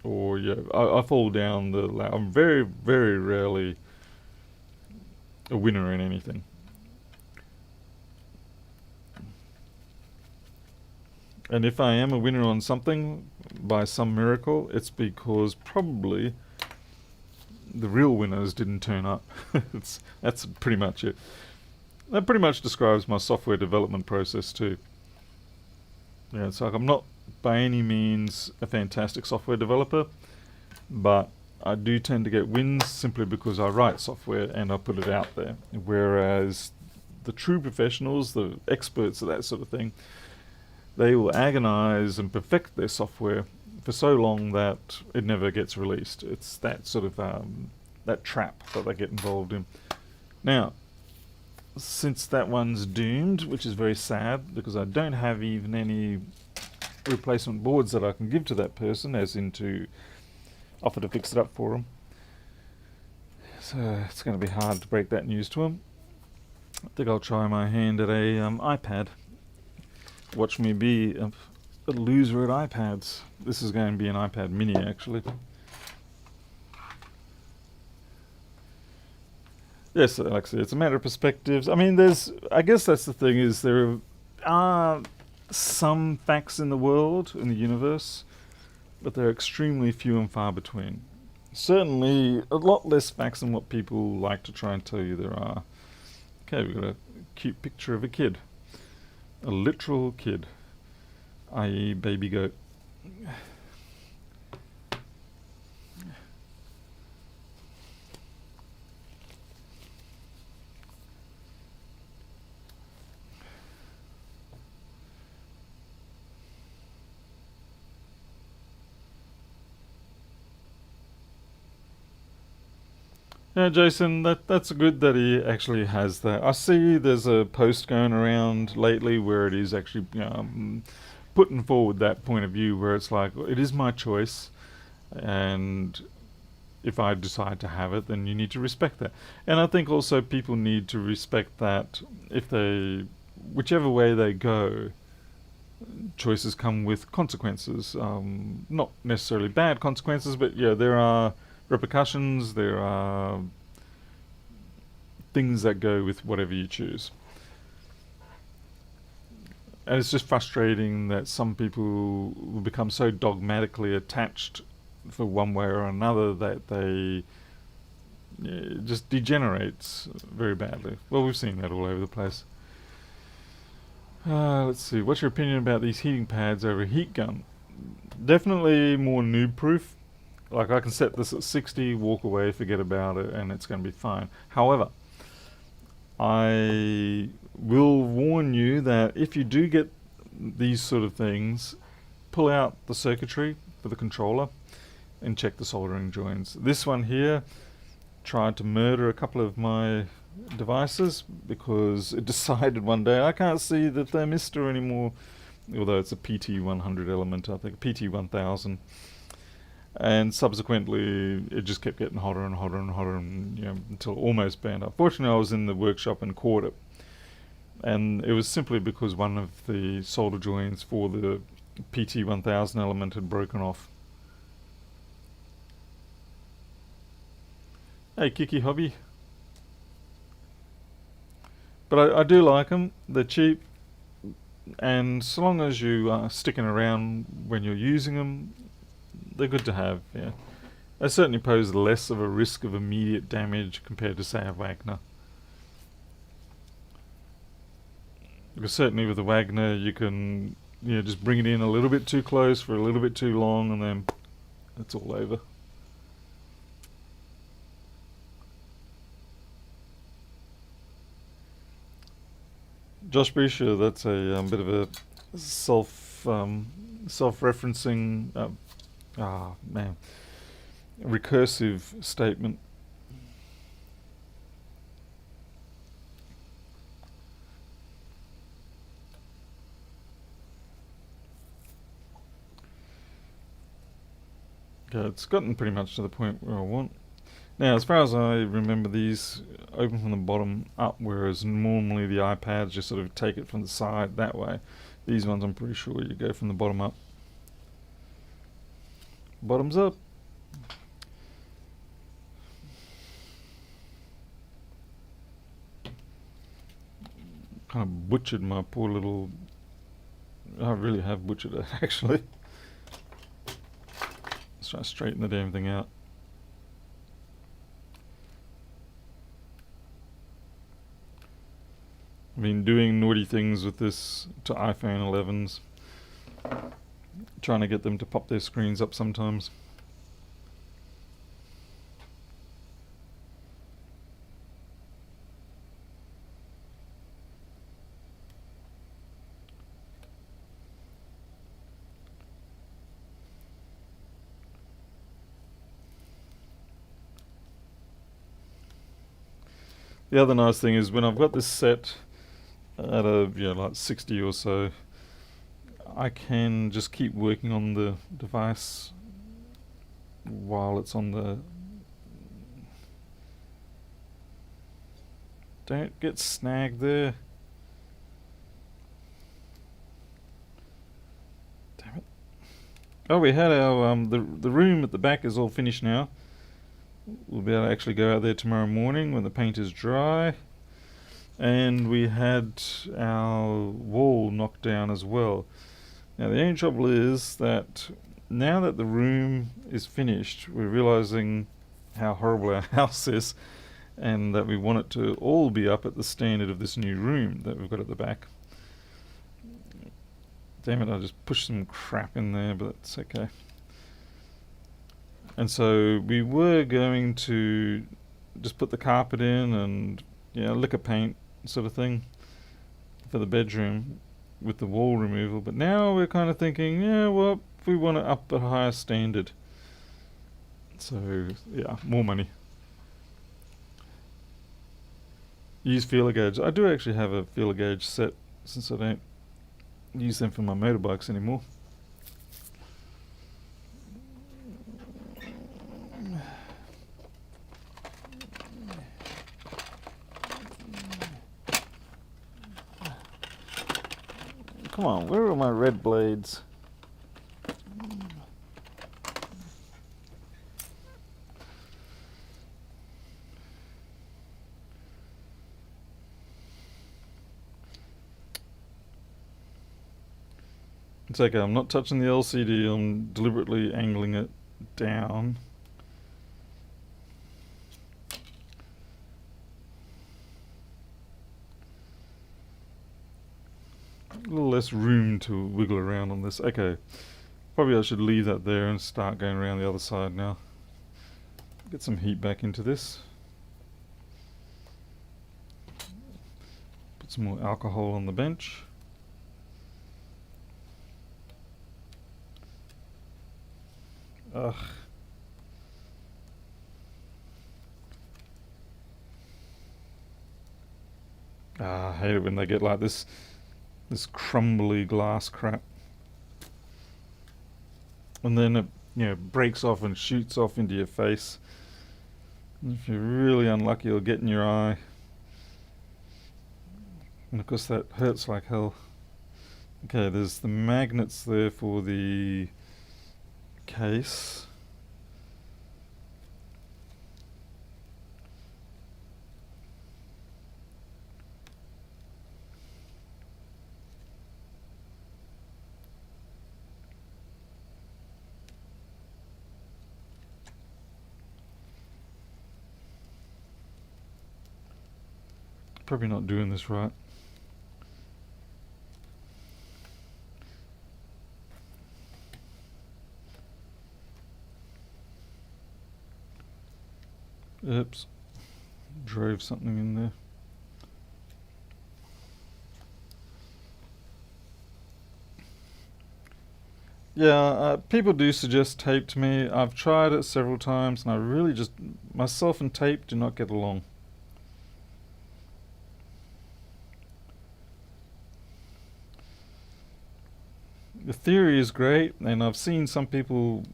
or I fall down the ladder. I'm very, very rarely a winner in anything. And if I am a winner on something by some miracle, it's because probably the real winners didn't turn up. That's pretty much it. That pretty much describes my software development process too. Yeah, it's like I'm not by any means a fantastic software developer, but I do tend to get wins simply because I write software and I put it out there. Whereas the true professionals, the experts at that sort of thing, they will agonize and perfect their software for so long that it never gets released. It's that sort of that trap that they get involved in. Now, since that one's doomed, which is very sad because I don't have even any replacement boards that I can give to that person, as in to offer to fix it up for them. So it's going to be hard to break that news to them. I think I'll try my hand at a iPad. Watch me be a loser at iPads. This is going to be an iPad mini, actually. Yes, like I said, it's a matter of perspectives. I mean, I guess that's the thing, is there are some facts in the world, in the universe, but they're extremely few and far between. Certainly a lot less facts than what people like to try and tell you there are. Okay, we've got a cute picture of a kid. A literal kid, i.e. baby goat. Yeah, Jason, that's good that he actually has that. I see there's a post going around lately where it is actually putting forward that point of view where it's like, it is my choice, and if I decide to have it, then you need to respect that. And I think also people need to respect that if they, whichever way they go, choices come with consequences. Not necessarily bad consequences, but yeah, there are repercussions, there are things that go with whatever you choose. And it's just frustrating that some people will become so dogmatically attached for one way or another that they it just degenerates very badly. Well, we've seen that all over the place. Let's see, what's your opinion about these heating pads over a heat gun? Definitely more noob-proof. Like, I can set this at 60, walk away, forget about it, and it's going to be fine. However, I will warn you that if you do get these sort of things, pull out the circuitry for the controller and check the soldering joints. This one here tried to murder a couple of my devices because it decided one day I can't see the thermistor anymore, although it's a PT100 element, I think, PT1000. And subsequently it just kept getting hotter and hotter and hotter, and until almost burned up. Fortunately, I was in the workshop and caught it. and it was simply because one of the solder joints for the PT1000 element had broken off. Hey Kiki Hobby. But I do like them. They're cheap, and so long as you are sticking around when you're using them, they're good to have, yeah. They certainly pose less of a risk of immediate damage compared to, say, a Wagner. Because certainly with the Wagner, you can just bring it in a little bit too close for a little bit too long, and then it's all over. Josh Brescia, that's a bit of a self-referencing, man, recursive statement. Yeah, it's gotten pretty much to the point where I want. Now, as far as I remember, these open from the bottom up, whereas normally the iPads just sort of take it from the side that way. These ones, I'm pretty sure you go from the bottom up. Bottoms up. Kind of butchered my poor little... I really have butchered it, actually. Let's try to straighten the damn thing out. I've been doing naughty things with this to iPhone 11s. Trying to get them to pop their screens up sometimes. The other nice thing is when I've got this set at like 60 or so, I can just keep working on the device while it's on the... Don't get snagged there. Damn it. Oh, we had our the room at the back is all finished now. We'll be able to actually go out there tomorrow morning when the paint is dry. And we had our wall knocked down as well. Now the only trouble is that now that the room is finished, we're realizing how horrible our house is, and that we want it to all be up at the standard of this new room that we've got at the back. Damn it, I just pushed some crap in there, but that's okay. And so we were going to just put the carpet in and liquor paint sort of thing for the bedroom with the wall removal, but now we're kind of thinking, well, we want it up a higher standard. So yeah, more money. Use feeler gauge. I do actually have a feeler gauge set, since I don't use them for my motorbikes anymore. Come on, where are my red blades? It's okay, I'm not touching the LCD, I'm deliberately angling it down. A little less room to wiggle around on this. Okay, probably I should leave that there and start going around the other side now. Get some heat back into this. Put some more alcohol on the bench. Ugh. I hate it when they get like this crumbly glass crap. And then it breaks off and shoots off into your face. And if you're really unlucky, it'll get in your eye. And of course that hurts like hell. Okay, there's the magnets there for the case. Probably not doing this right. Oops. Drove something in there. Yeah, people do suggest tape to me. I've tried it several times and I really just, myself and tape do not get along. The theory is great and I've seen some people,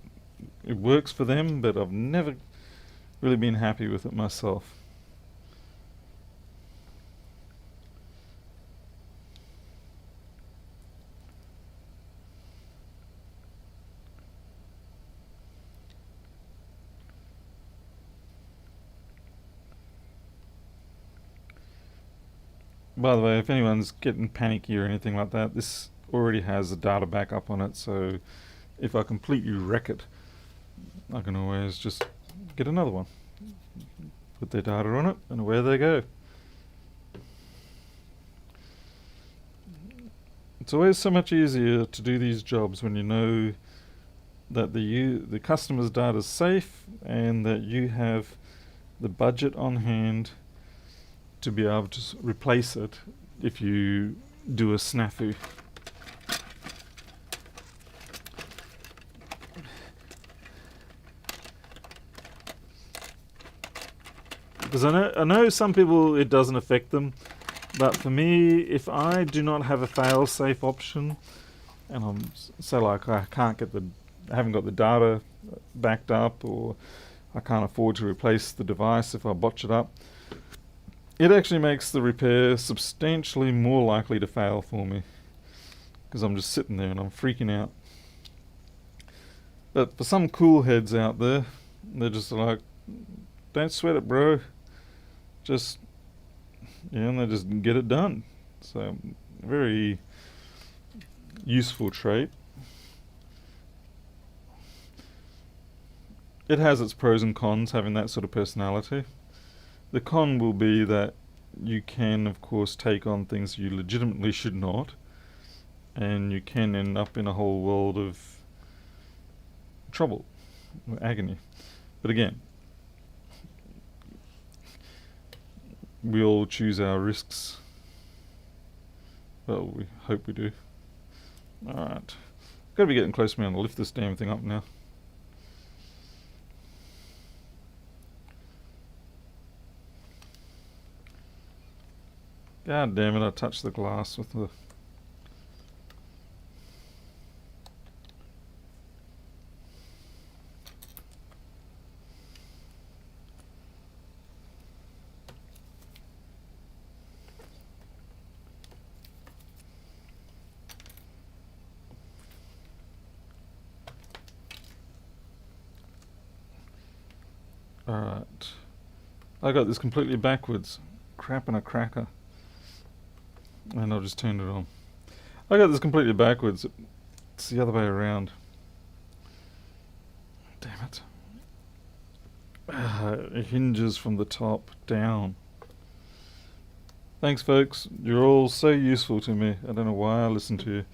it works for them, but I've never really been happy with it myself. By the way, if anyone's getting panicky or anything like that, this already has a data backup on it, so if I completely wreck it, I can always just get another one. Put their data on it, and away they go. It's always so much easier to do these jobs when you know that the customer's data is safe and that you have the budget on hand to be able to replace it if you do a snafu. Because I know some people it doesn't affect them, but for me, if I do not have a fail-safe option, and I'm say like I haven't got the data backed up, or I can't afford to replace the device if I botch it up, it actually makes the repair substantially more likely to fail for me, because I'm just sitting there and I'm freaking out. But for some cool heads out there, they're just like, don't sweat it, bro. Just, and they just get it done. So, very useful trait. It has its pros and cons, having that sort of personality. The con will be that you can, of course, take on things you legitimately should not, and you can end up in a whole world of trouble, agony. But again, we all choose our risks. Well, we hope we do. Alright. Gotta be getting close to me. I'm gonna lift this damn thing up now. God damn it, I touched the glass with the... Alright. I got this completely backwards. Crap in a cracker. And I'll just turn it on. I got this completely backwards. It's the other way around. Damn it. It hinges from the top down. Thanks, folks. You're all so useful to me. I don't know why I listen to you.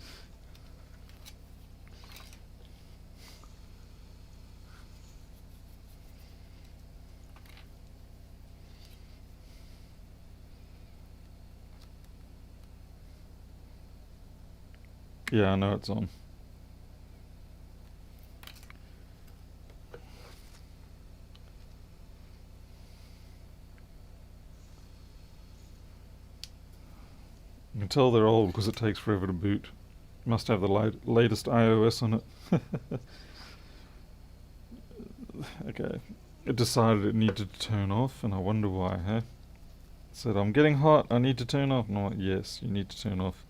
Yeah, I know it's on. You can tell they're old because it takes forever to boot. Must have the latest iOS on it. Okay. It decided it needed to turn off, and I wonder why, huh? said, I'm getting hot, I need to turn off. And I'm like, yes, you need to turn off.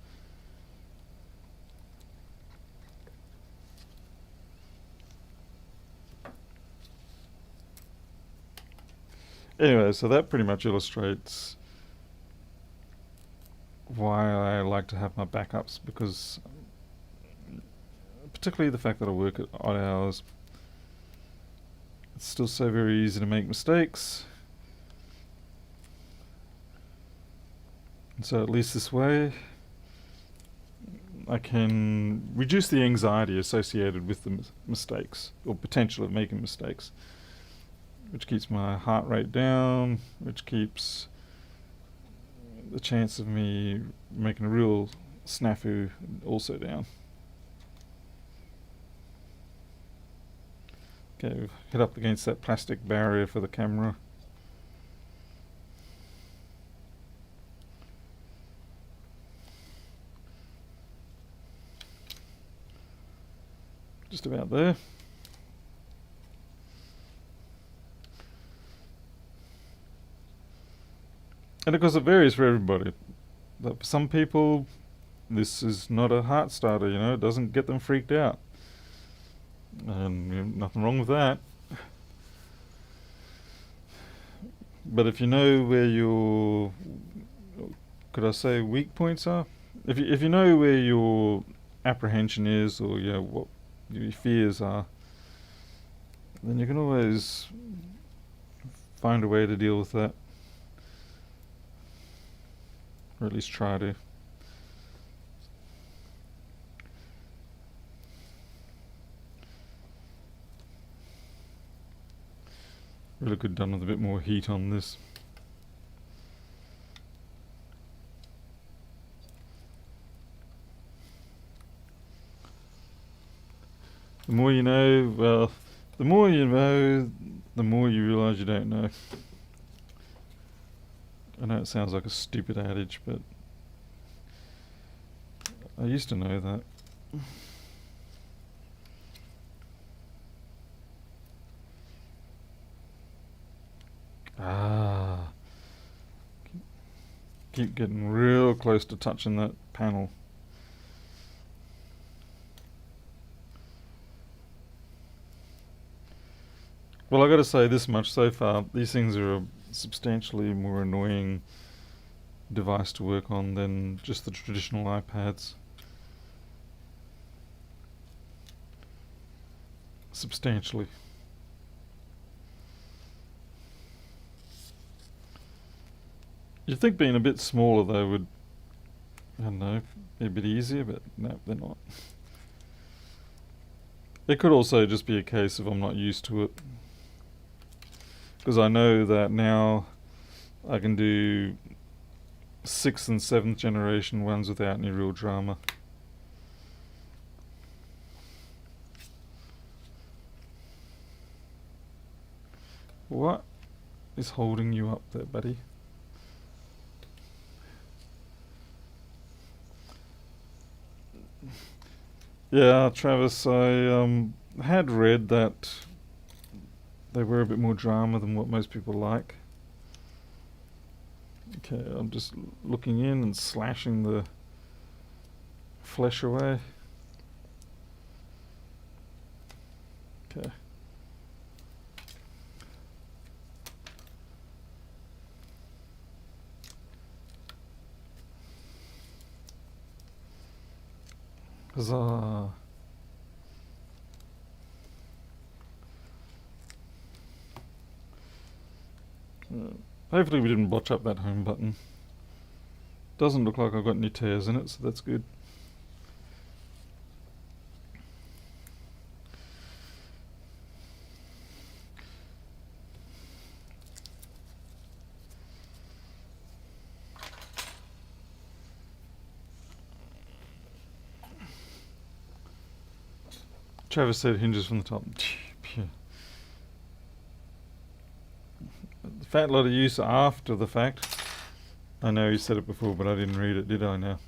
Anyway, so that pretty much illustrates why I like to have my backups, because particularly the fact that I work at odd hours, it's still so very easy to make mistakes. And so at least this way I can reduce the anxiety associated with the mistakes, or potential of making mistakes, which keeps my heart rate down, which keeps the chance of me making a real snafu also down. Okay, we've hit up against that plastic barrier for the camera. Just about there. And of course it varies for everybody. But for some people, this is not a heart starter, you know, it doesn't get them freaked out. And you know, nothing wrong with that. But if you know where your, could I say, weak points are? If you know where your apprehension is, or you know what your fears are, then you can always find a way to deal with that, or at least try to. Really could have done with a bit more heat on this. The more you know, well, the more you know, the more you realise you don't know. I know it sounds like a stupid adage, but I used to know that. Ah. Keep getting real close to touching that panel. Well, I gotta say this much so far, these things are a substantially more annoying device to work on than just the traditional iPads. Substantially. You'd think being a bit smaller though would, I don't know, be a bit easier, but no, they're not. It could also just be a case of I'm not used to it. Because I know that now I can do 6th and 7th generation ones without any real drama. What is holding you up there, buddy? Yeah, Travis, I had read that they were a bit more drama than what most people like. Okay, I'm just looking in and slashing the flesh away. Okay. Huzzah. Hopefully we didn't botch up that home button. Doesn't look like I've got any tears in it, so that's good. Travis said hinges from the top. Fat lot of use after the fact. I know he said it before, but I didn't read it, did I now?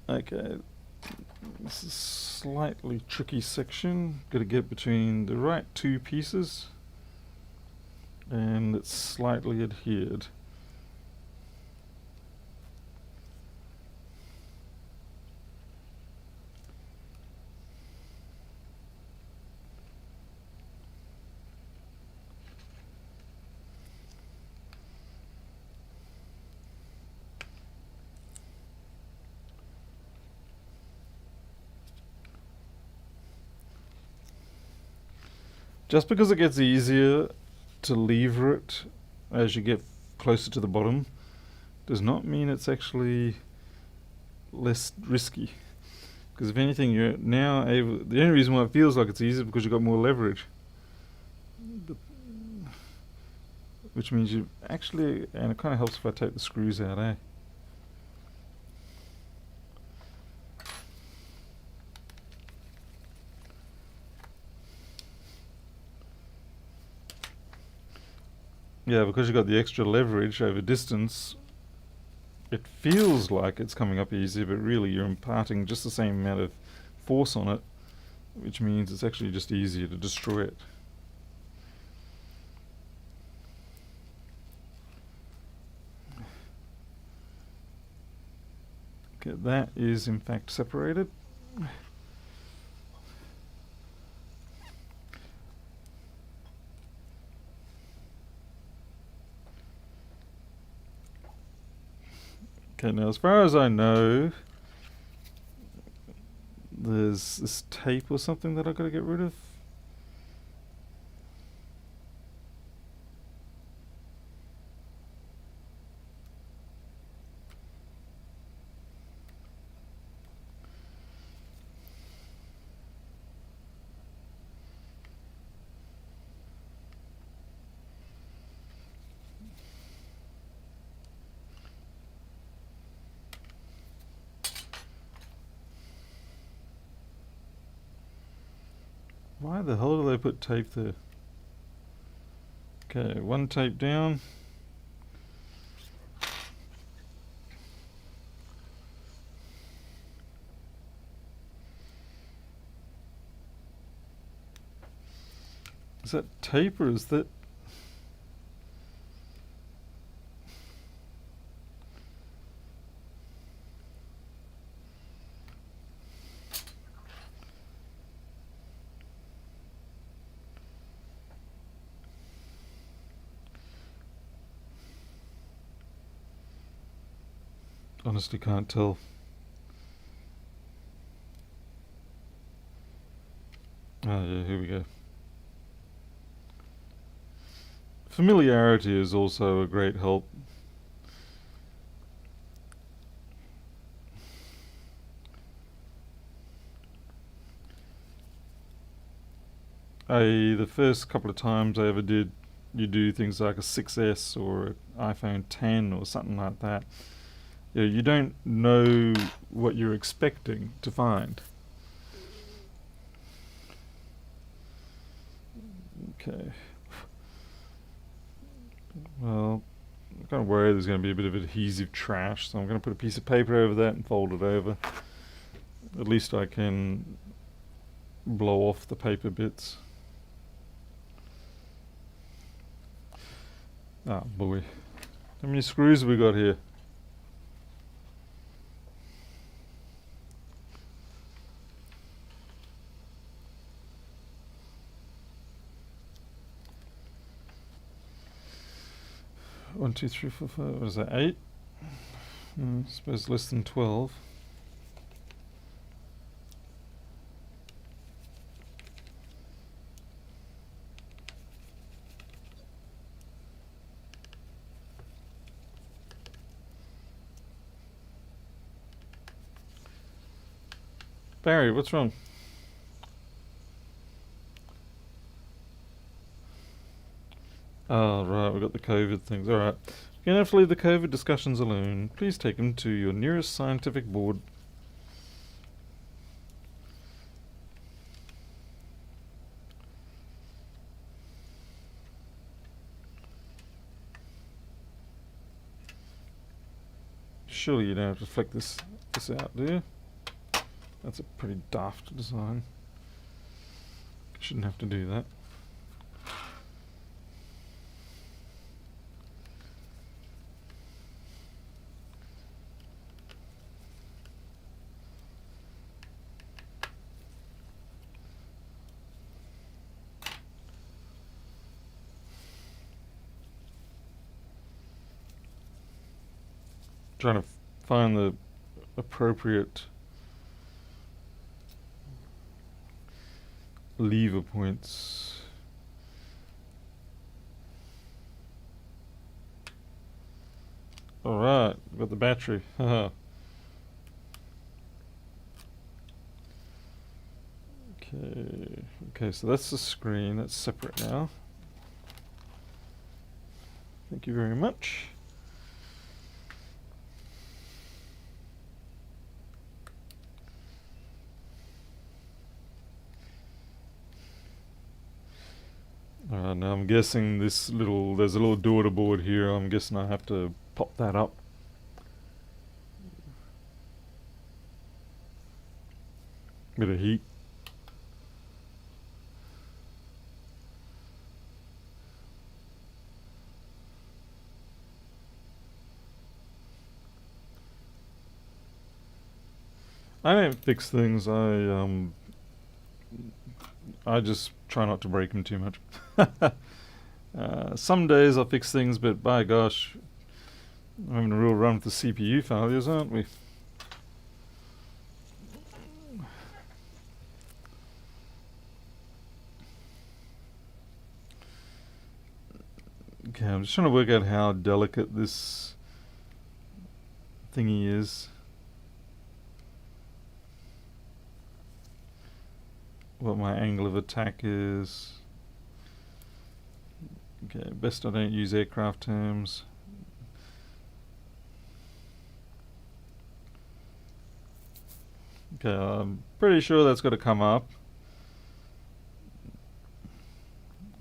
Okay, this is a slightly tricky section. Got to get between the right two pieces, and it's slightly adhered. Just because it gets easier to lever it as you get closer to the bottom does not mean it's actually less risky. Because if anything, you're now able. The only reason why it feels like it's easier is because you've got more leverage. But, which means you actually, and it kind of helps if I take the screws out, eh? Yeah, because you've got the extra leverage over distance, it feels like it's coming up easier, but really you're imparting just the same amount of force on it, which means it's actually just easier to destroy it. Okay, that is in fact separated. Okay, now as far as I know, there's this tape or something that I've got to get rid of. Why the hell do they put tape there? Okay, one tape down. Is that tape or is that... Honestly can't tell. Oh yeah, here we go. Familiarity is also a great help. The first couple of times I ever did, you do things like a 6S or an iPhone 10 or something like that. Yeah, you don't know what you're expecting to find. Okay. Well, I'm kind of worried there's going to be a bit of adhesive trash, so I'm going to put a piece of paper over that and fold it over. At least I can blow off the paper bits. Ah, boy. How many screws have we got here? One, two, three, four, five. What is that? 8? I suppose less than 12. Barry, what's wrong? Oh, right, we've got the COVID things. Alright. You can have to leave the COVID discussions alone. Please take them to your nearest scientific board. Surely you don't have to flick this out, do you? That's a pretty daft design. Shouldn't have to do that. Trying to find the appropriate lever points. Alright, got the battery. Haha. Okay, so that's the screen. That's separate now. Thank you very much. Now I'm guessing there's a little daughter board here. I'm guessing I have to pop that up. Bit of heat. I don't fix things. I just try not to break them too much. Some days I fix things, but by gosh, I'm having a real run with the CPU failures, aren't we? Okay, I'm just trying to work out how delicate this thingy is. What my angle of attack is. Okay, best I don't use aircraft terms. Okay, I'm pretty sure that's got to come up.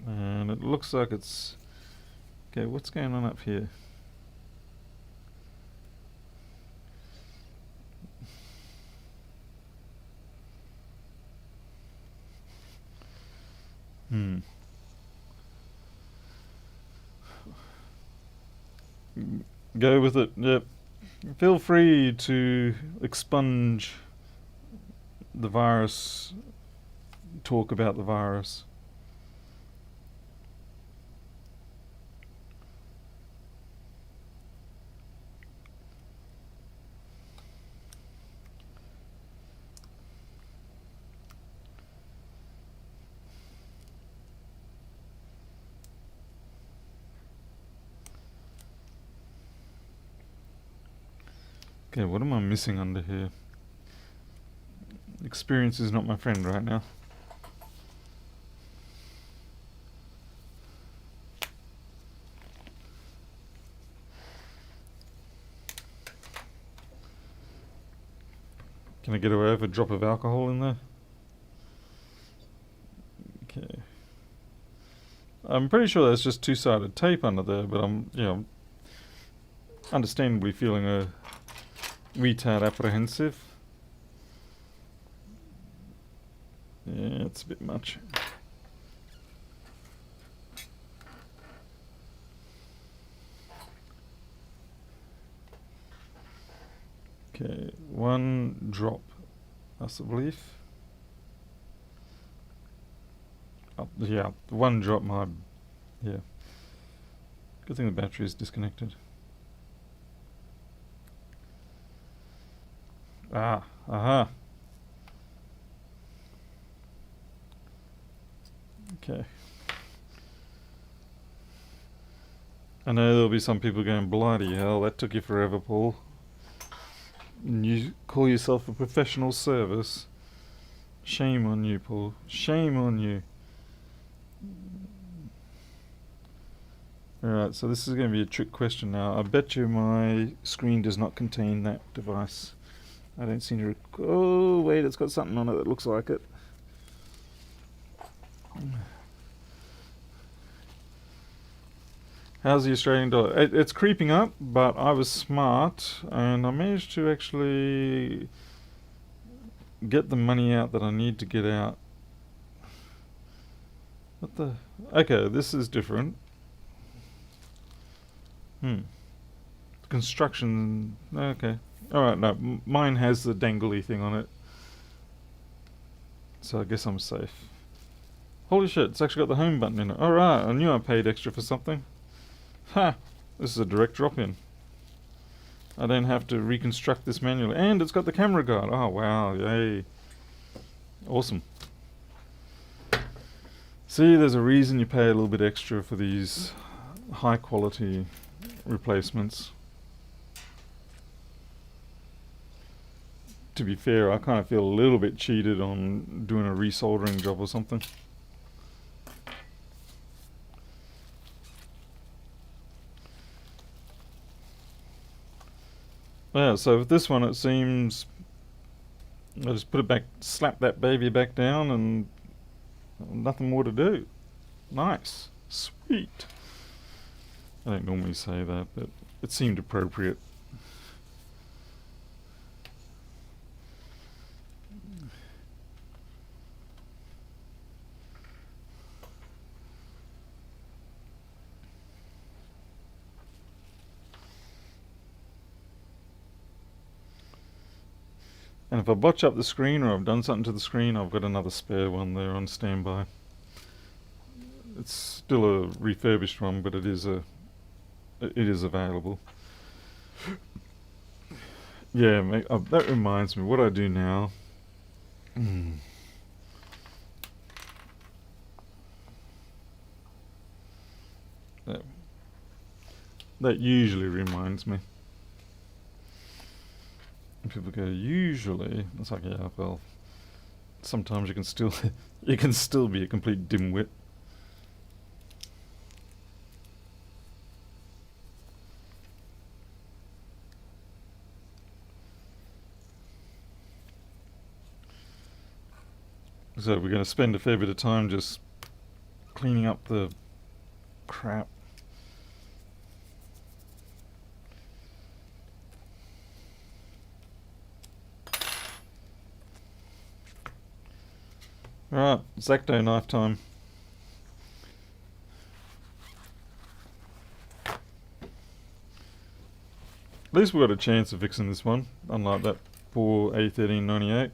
And it looks like it's... Okay, what's going on up here? Go with it, yep. Feel free to expunge the virus, talk about the virus. Okay, what am I missing under here? Experience is not my friend right now. Can I get away with a drop of alcohol in there? Okay. I'm pretty sure that's just two-sided tape under there, but I'm understandably feeling a retard apprehensive. Yeah, it's a bit much. Okay, one drop, that's the belief. Yeah, one drop yeah. Good thing the battery is disconnected. Aha. Okay. I know there'll be some people going, bloody hell, that took you forever, Paul. And you call yourself a professional service. Shame on you, Paul. Shame on you. Alright, so this is going to be a trick question now. I bet you my screen does not contain that device. I don't seem to oh, wait, it's got something on it that looks like it. How's the Australian dollar? It's creeping up, but I was smart and I managed to actually get the money out that I need to get out. What the? Okay, this is different. Construction. Okay. Alright, no. Mine has the dangly thing on it. So I guess I'm safe. Holy shit, it's actually got the home button in it. Alright, I knew I paid extra for something. Ha! This is a direct drop-in. I don't have to reconstruct this manually. And it's got the camera guard. Oh, wow. Yay. Awesome. See, there's a reason you pay a little bit extra for these high-quality replacements. To be fair, I kind of feel a little bit cheated on doing a resoldering job or something. Yeah, so with this one it seems I just put it back, slap that baby back down and nothing more to do. Nice. Sweet. I don't normally say that, but it seemed appropriate. And if I botch up the screen or I've done something to the screen, I've got another spare one there on standby. It's still a refurbished one, but it is available. Yeah, mate, that reminds me. What I do now. That usually reminds me. People go, usually. It's like, yeah, well, sometimes you can still you can still be a complete dimwit. So we're going to spend a fair bit of time just cleaning up the crap. Alright, Zacto knife time. At least we got a chance of fixing this one, unlike that poor A1398.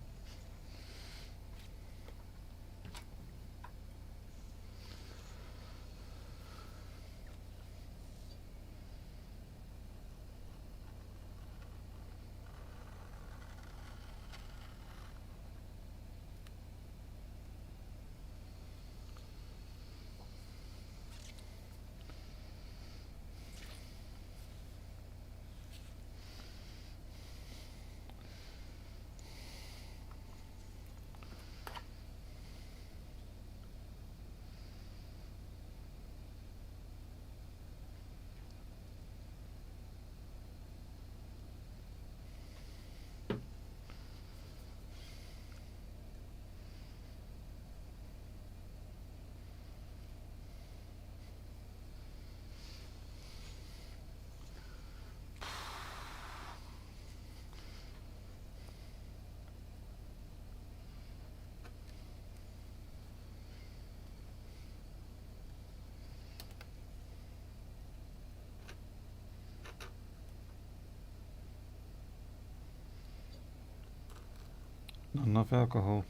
Not enough alcohol.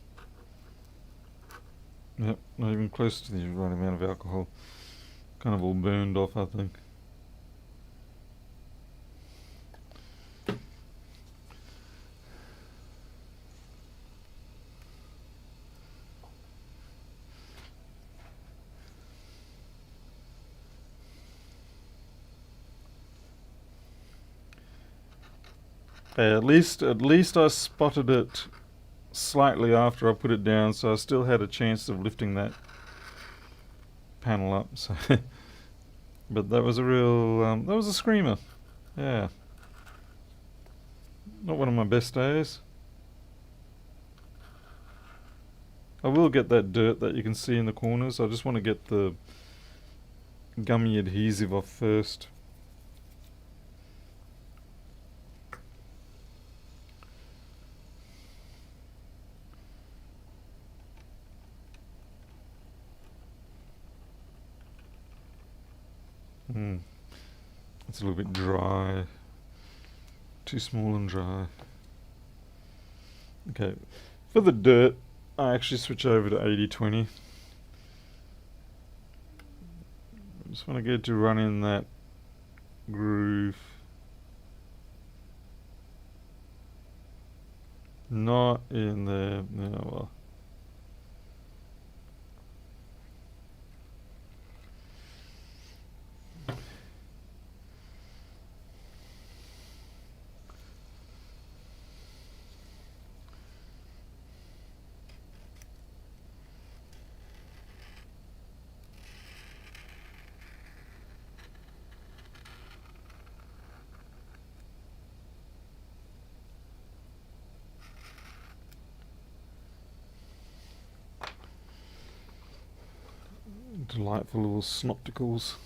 Yep, not even close to the right amount of alcohol. Kind of all burned off, I think. At least I spotted it slightly after I put it down, so I still had a chance of lifting that panel up. So but that was a real, that was a screamer. Yeah. Not one of my best days. I will get that dirt that you can see in the corners. I just want to get the gummy adhesive off first. Mm. It's a little bit dry. Too small and dry. Okay. For the dirt, I actually switch over to 80/20. I just want to get to run in that groove. Not in there. No, well. Delightful little snopticals.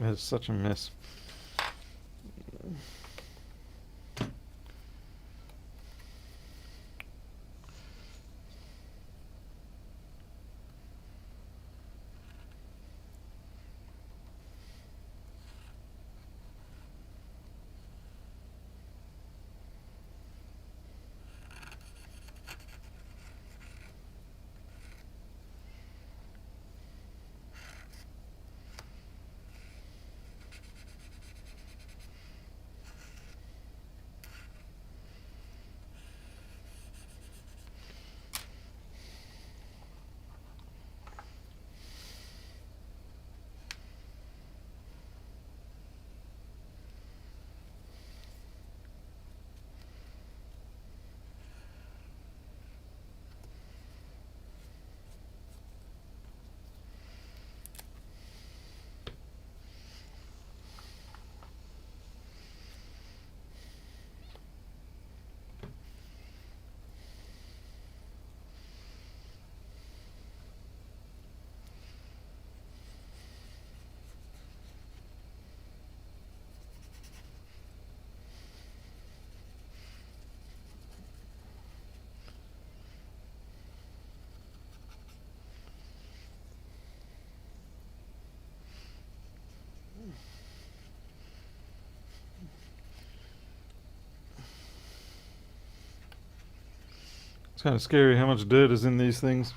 It's such a mess. It's kind of scary how much dirt is in these things.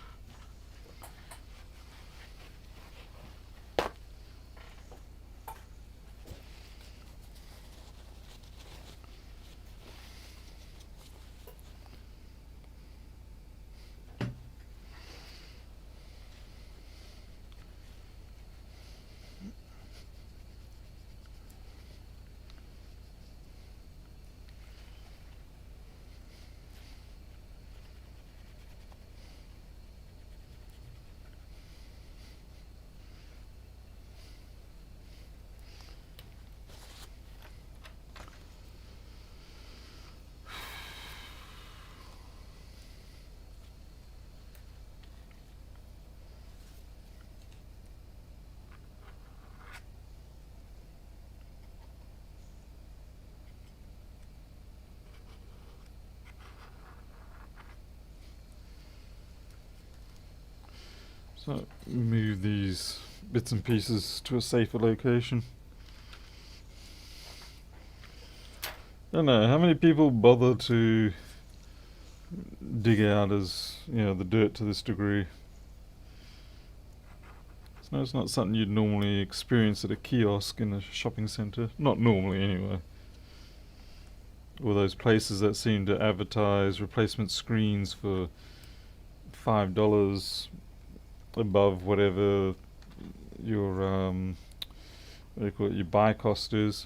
So move these bits and pieces to a safer location. I don't know, how many people bother to dig out the dirt to this degree? It's not something you'd normally experience at a kiosk in a shopping centre. Not normally, anyway. or those places that seem to advertise replacement screens for $5 above whatever your what do you call it, your buy cost is.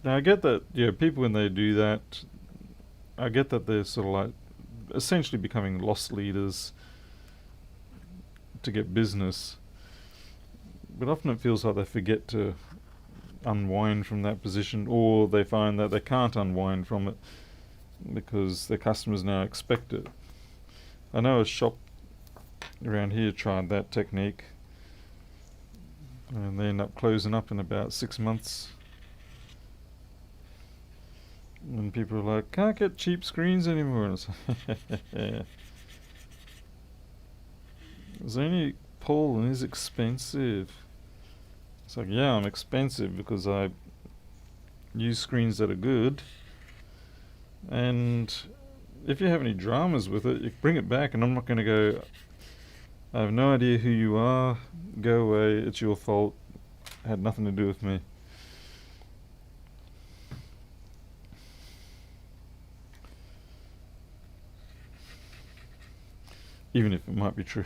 Now I get that, yeah, people when they do that, I get that they're sort of like essentially becoming loss leaders to get business, but often it feels like they forget to unwind from that position, or they find that they can't unwind from it because their customers now expect it. I know a shop around here tried that technique and they end up closing up in about 6 months. And people are like, can't get cheap screens anymore. And it's like, yeah. It's only Paul and he's expensive. It's like, yeah, I'm expensive because I use screens that are good. And if you have any dramas with it, you bring it back, and I'm not going to go, I have no idea who you are, go away, it's your fault, it had nothing to do with me. Even if it might be true.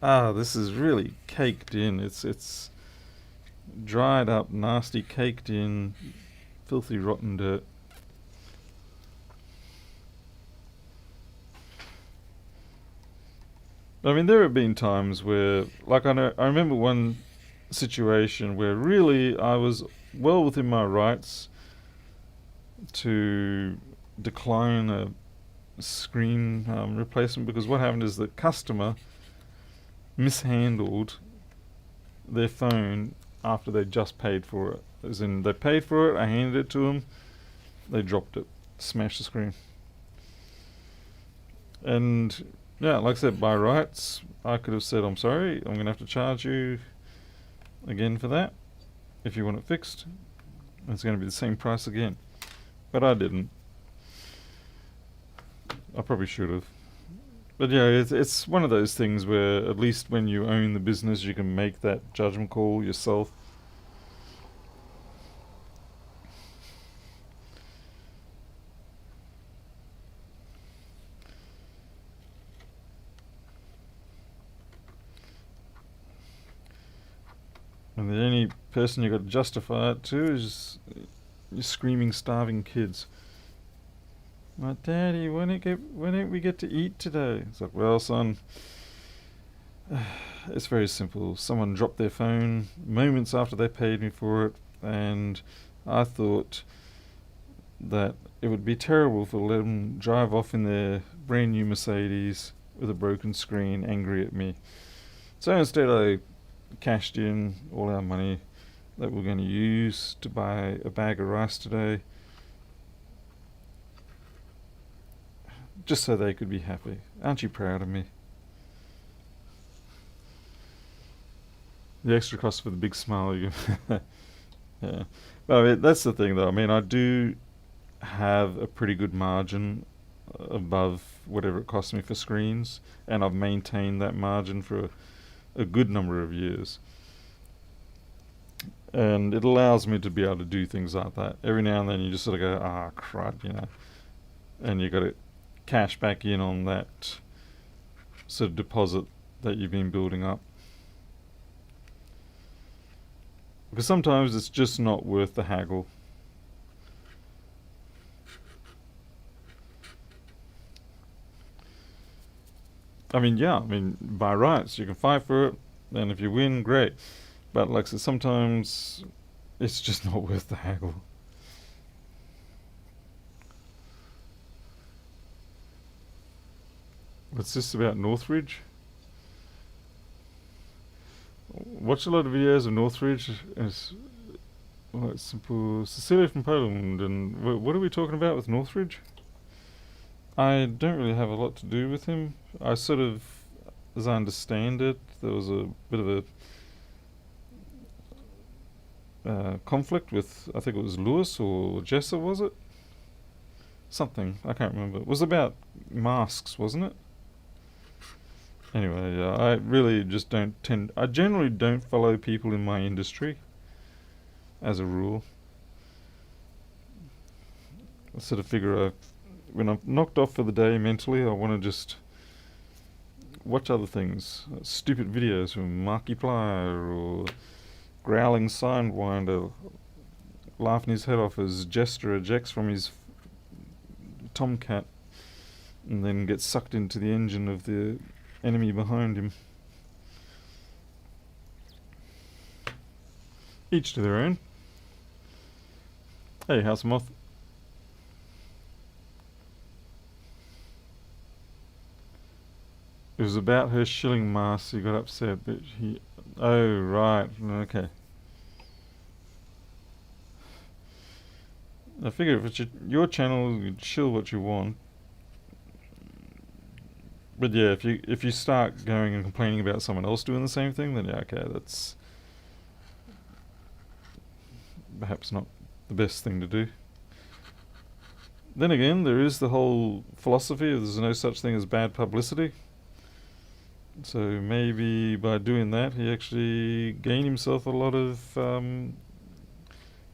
This is really caked in. It's dried up, nasty, caked in, filthy, rotten dirt. I mean, there have been times where, like, I remember one situation where really I was well within my rights to decline a screen replacement, because what happened is the customer mishandled their phone after they just paid for it. As in, they paid for it, I handed it to them, they dropped it, smashed the screen. And yeah, like I said, by rights, I could have said, I'm sorry, I'm going to have to charge you again for that. If you want it fixed, it's going to be the same price again. But I didn't. I probably should have. But yeah, it's one of those things where at least when you own the business, you can make that judgment call yourself. And the only person you got to justify it to is your screaming, starving kids. Like, Daddy, when don't we get to eat today? It's like, well, son, it's very simple. Someone dropped their phone moments after they paid me for it, and I thought that it would be terrible for them drive off in their brand new Mercedes with a broken screen, angry at me. So instead I cashed in all our money that we're going to use to buy a bag of rice today, just so they could be happy. Aren't you proud of me? The extra cost for the big smile you yeah. But I mean, that's the thing though. I mean, I do have a pretty good margin above whatever it costs me for screens, and I've maintained that margin for a good number of years. And it allows me to be able to do things like that. Every now and then you just sort of go, crud, and you got to cash back in on that sort of deposit that you've been building up. Because sometimes it's just not worth the haggle. I mean, by rights, you can fight for it, and if you win, great. But like I said, sometimes it's just not worth the haggle. What's this about Northridge? Watch a lot of videos of Northridge. It's simple. Cecilia from Poland, and what are we talking about with Northridge? I don't really have a lot to do with him. I sort of, as I understand it, there was a bit of a conflict with, I think it was Lewis or Jessa, was it? Something, I can't remember. It was about masks, wasn't it? Anyway, I really just I generally don't follow people in my industry. as a rule. I sort of figure when I'm knocked off for the day mentally, I want to just watch other things. Stupid videos from Markiplier or Growling Sidewinder laughing his head off as Jester ejects from his Tomcat and then gets sucked into the engine of the enemy behind him. Each to their own. Hey, House Moth. It was about her shilling mask he got upset that he... Oh, right. Okay. I figure if it's your channel, you shill what you want. But yeah, if you start going and complaining about someone else doing the same thing, then yeah, okay, that's perhaps not the best thing to do. Then again, there is the whole philosophy of there's no such thing as bad publicity. So maybe by doing that, he actually gained himself a lot of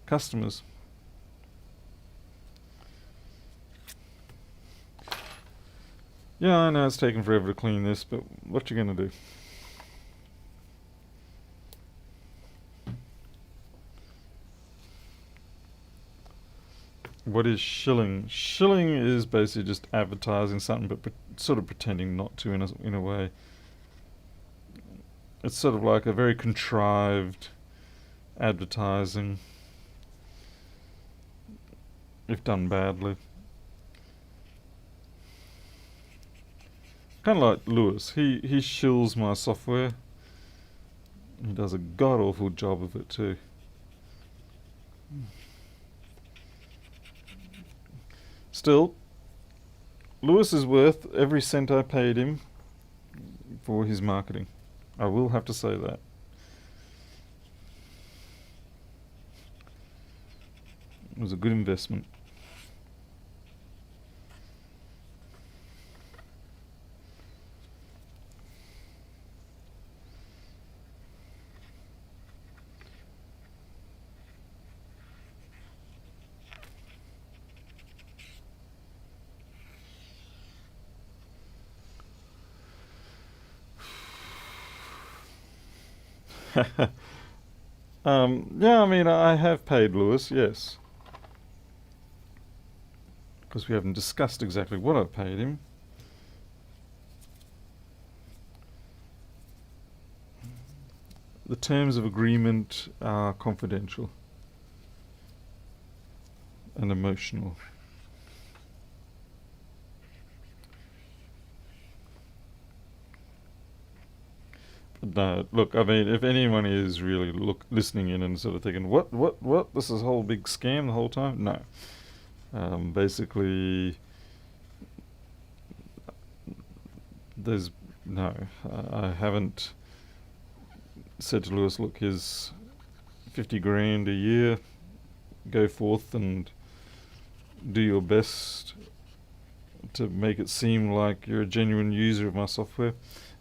customers. Yeah, I know it's taken forever to clean this, but what you gonna do? What is shilling? Shilling is basically just advertising something, but sort of pretending not to in a way. It's sort of like a very contrived advertising, if done badly. Kind of like Lewis. He shills my software. He does a god awful job of it too. Still, Lewis is worth every cent I paid him for his marketing. I will have to say that. It was a good investment. Yeah, I mean, I have paid Lewis, yes. Because we haven't discussed exactly what I've paid him. The terms of agreement are confidential and emotional. No, look, I mean, if anyone is really listening in and sort of thinking, what, this is a whole big scam the whole time? No. Basically, there's no. I haven't said to Lewis, look, here's 50 grand a year. Go forth and do your best to make it seem like you're a genuine user of my software.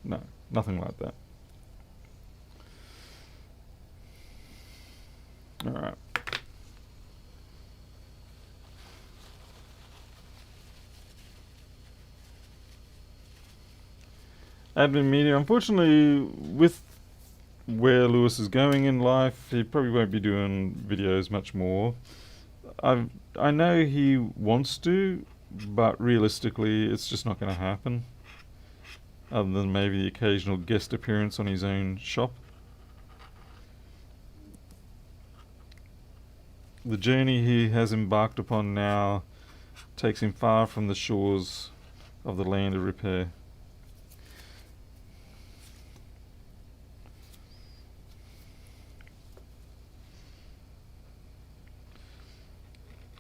No, nothing like that. Alright. Admin media. Unfortunately, with where Lewis is going in life, he probably won't be doing videos much more. I know he wants to, but realistically, it's just not going to happen. Other than maybe the occasional guest appearance on his own shop. The journey he has embarked upon now takes him far from the shores of the land of repair.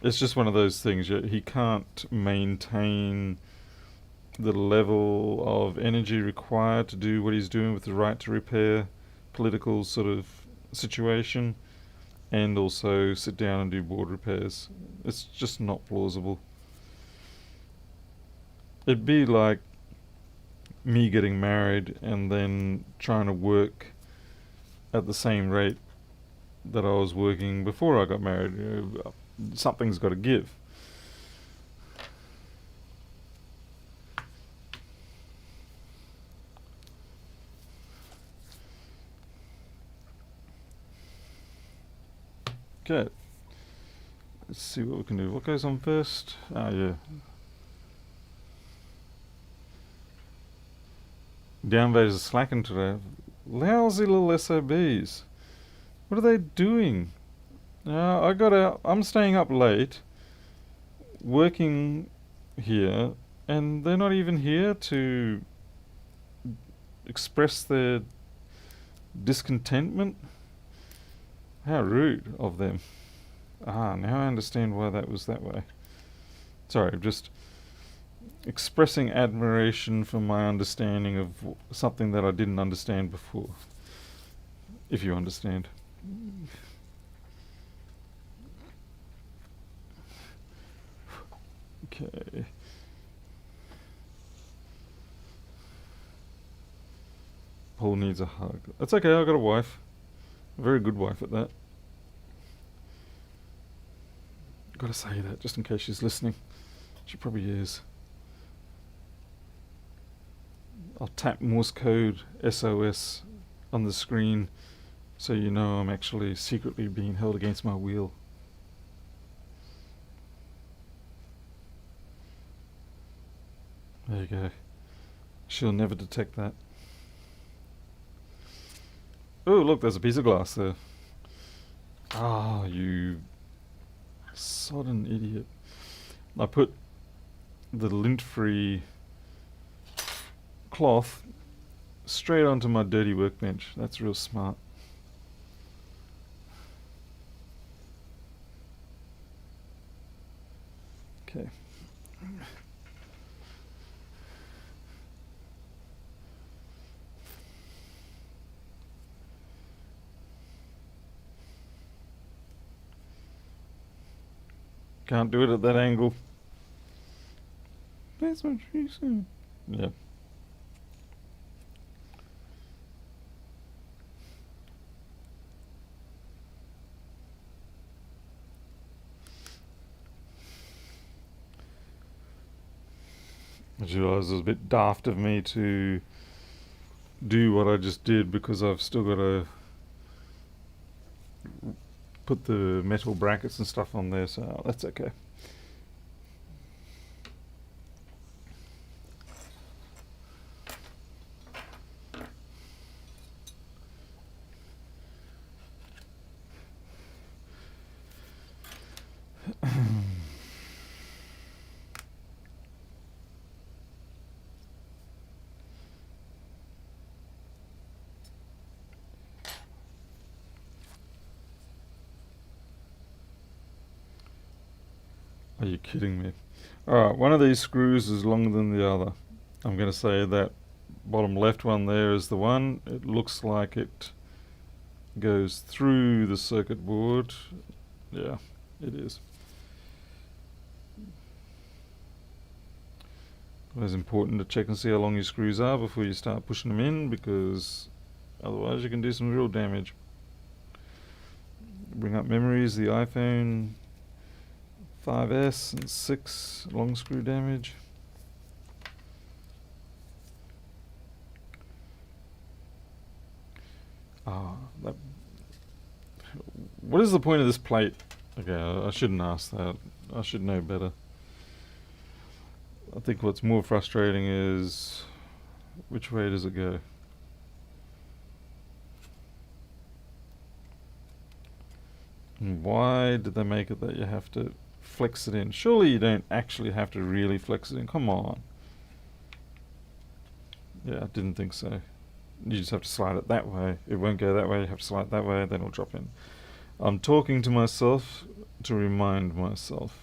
It's just one of those things. He can't maintain the level of energy required to do what he's doing with the right to repair political sort of situation, and also sit down and do board repairs. It's just not plausible. It'd be like me getting married and then trying to work at the same rate that I was working before I got married. Something's got to give. Okay. Let's see what we can do. What goes on first? Ah, yeah. Downvotes are slacking today. Lousy little SOBs. What are they doing? I got out. I'm staying up late, working here, and they're not even here to express their discontentment. How rude of them. Now I understand why that was that way. Sorry, just expressing admiration for my understanding of something that I didn't understand before. If you understand. Okay. Paul needs a hug. That's okay, I got a wife. A very good wife at that. Gotta say that just in case she's listening. She probably is. I'll tap Morse code SOS on the screen so you know I'm actually secretly being held against my will. There you go. She'll never detect that. Oh, look, there's a piece of glass there. You sodden idiot. I put the lint-free cloth straight onto my dirty workbench. That's real smart. Okay. Can't do it at that angle. That's what she said. Yeah. I realised it was a bit daft of me to do what I just did because I've still got to put the metal brackets and stuff on there, so that's okay. Are you kidding me? Alright, one of these screws is longer than the other. I'm going to say that bottom left one there is the one. It looks like it goes through the circuit board. Yeah, it is. It's important to check and see how long your screws are before you start pushing them in, because otherwise you can do some real damage. Bring up memories, the iPhone 5S and 6 long screw damage. What is the point of this plate? Okay, I shouldn't ask that. I should know better. I think what's more frustrating is which way does it go? And why did they make it that you have to flex it in? Surely you don't actually have to really flex it in. Come on. Yeah, I didn't think so. You just have to slide it that way. It won't go that way. You have to slide it that way, then it'll drop in. I'm talking to myself to remind myself.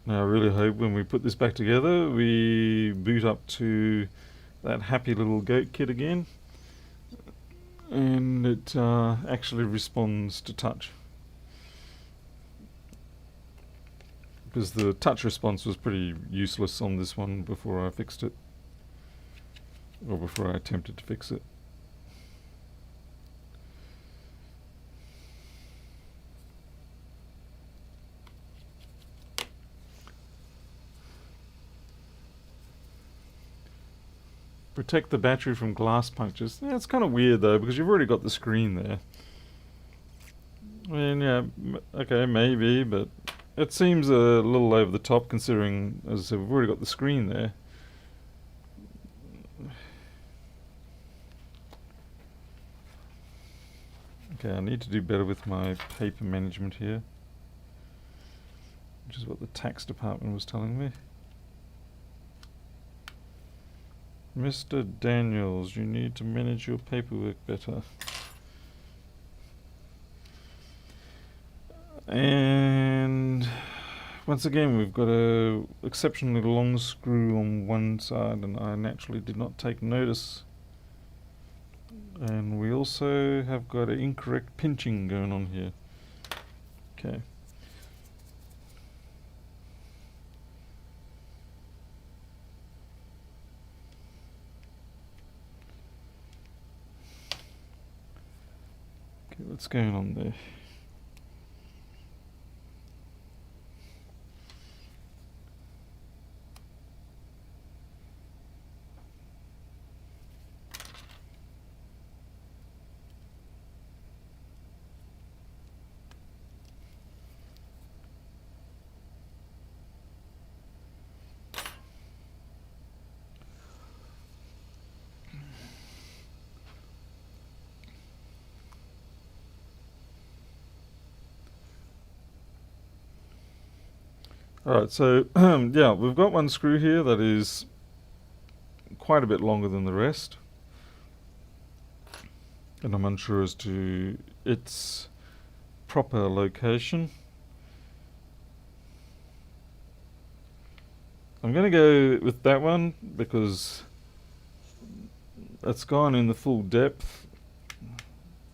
Now I really hope when we put this back together we boot up to that happy little goat kit again and it actually responds to touch. Because the touch response was pretty useless on this one before I fixed it. Or before I attempted to fix it. Protect the battery from glass punctures. Yeah, it's kind of weird though, because you've already got the screen there. I mean, yeah, okay, maybe, but it seems a little over the top considering, as I said, we've already got the screen there. Okay, I need to do better with my paper management here, which is what the tax department was telling me. Mr. Daniels, you need to manage your paperwork better. And once again, we've got a exceptionally long screw on one side, and I naturally did not take notice. And we also have got an incorrect pinching going on here. Okay. Okay, what's going on there? Alright, so yeah, we've got one screw here that is quite a bit longer than the rest. And I'm unsure as to its proper location. I'm going to go with that one because it's gone in the full depth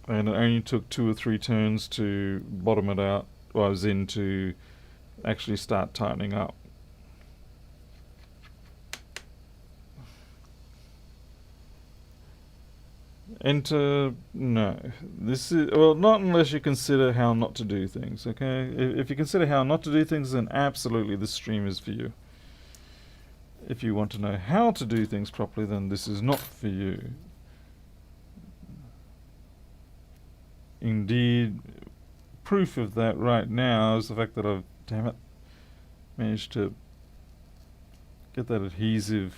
and it only took 2 or 3 turns to bottom it out, or as in to actually start tightening up. Enter, no. This is, well, not unless you consider how not to do things, okay? If you consider how not to do things, then absolutely this stream is for you. If you want to know how to do things properly, then this is not for you. Indeed, proof of that right now is the fact that I've, damn it, managed to get that adhesive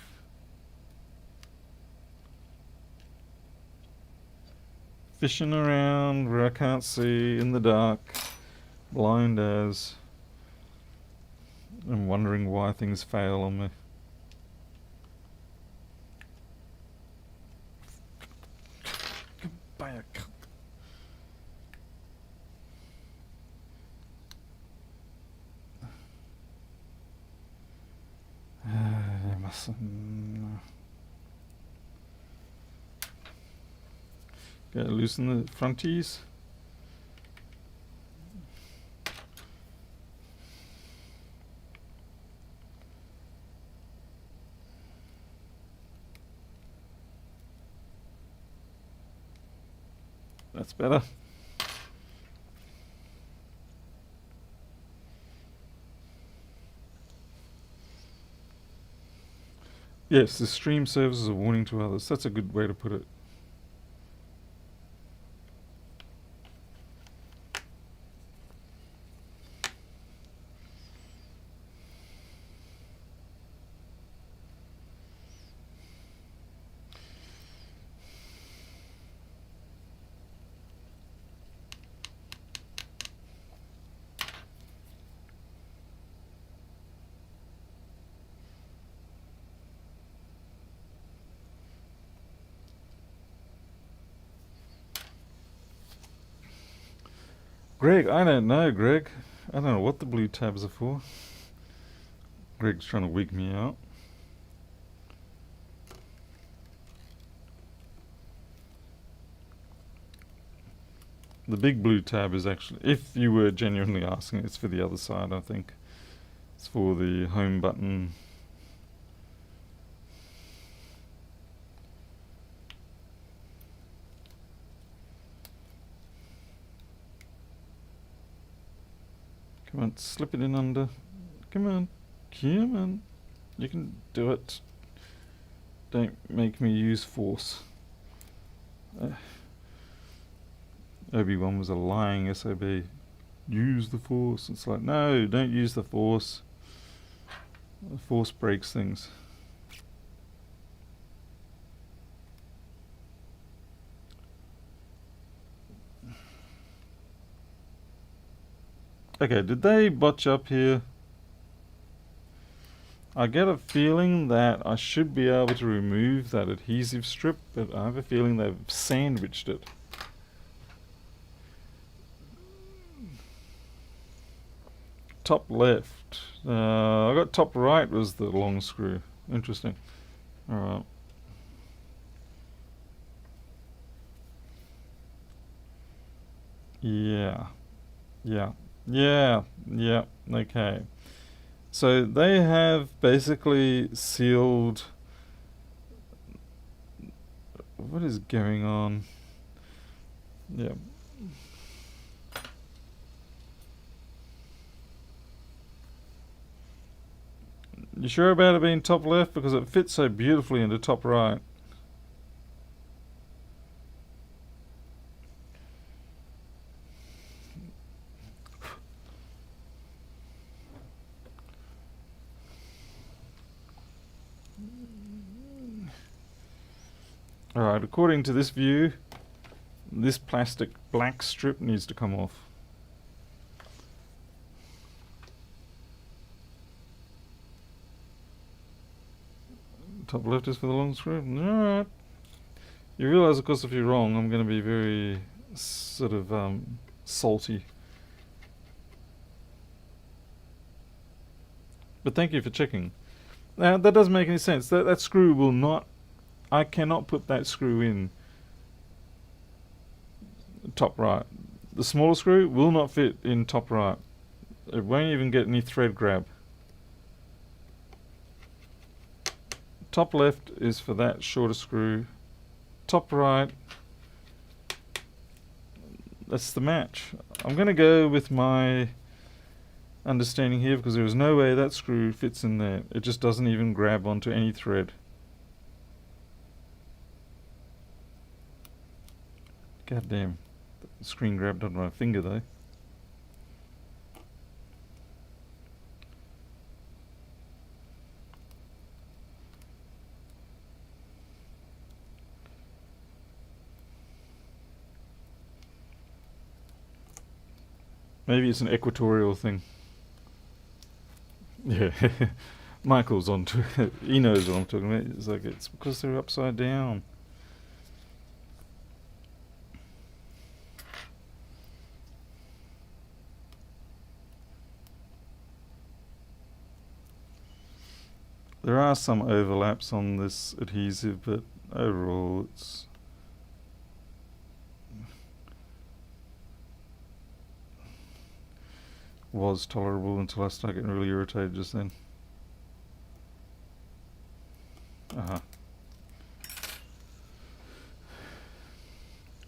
fishing around where I can't see in the dark, blind as, and wondering why things fail on me. Okay, loosen the fronties. That's better. Yes, the stream serves as a warning to others. That's a good way to put it. Greg, I don't know, Greg. I don't know what the blue tabs are for. Greg's trying to wig me out. The big blue tab is actually, if you were genuinely asking, it's for the other side, I think. It's for the home button. Come on, slip it in under. Come on. Come on. You can do it. Don't make me use force. Obi-Wan was a lying SOB. Use the force. It's like, no, don't use the force. The force breaks things. Okay, did they botch up here? I get a feeling that I should be able to remove that adhesive strip, but I have a feeling they've sandwiched it. Top left. I got top right was the long screw. Interesting. Alright. Yeah. Yeah. Yeah. Yeah. Okay. So they have basically sealed. What is going on? Yeah. You sure about it being top left? Because it fits so beautifully into top right. Alright, according to this view, this plastic black strip needs to come off. Top left is for the long screw? Alright. You realise, of course, if you're wrong, I'm going to be very sort of salty. But thank you for checking. Now, that doesn't make any sense. That screw will not... I cannot put that screw in top right. The smaller screw will not fit in top right. It won't even get any thread grab. Top left is for that shorter screw. Top right, that's the match. I'm going to go with my understanding here because there is no way that screw fits in there. It just doesn't even grab onto any thread. God damn. The screen grabbed on my finger though. Maybe it's an equatorial thing. Yeah. Michael's on to it. He knows what I'm talking about. It's like, it's because they're upside down. There are some overlaps on this adhesive, but overall it's... was tolerable until I started getting really irritated just then.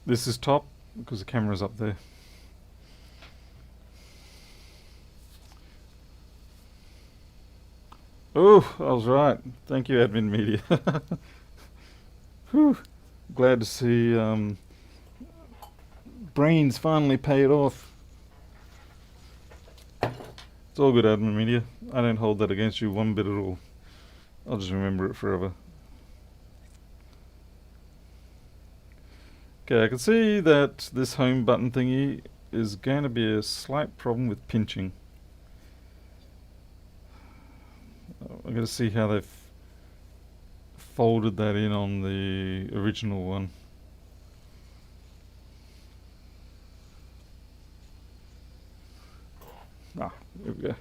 This is top because the camera's up there. Oh, I was right. Thank you, Admin Media. Whew. Glad to see brains finally paid off. It's all good, Admin Media. I don't hold that against you one bit at all. I'll just remember it forever. Okay, I can see that this home button thingy is going to be a slight problem with pinching. I'm going to see how they've folded that in on the original one. Ah, there we go.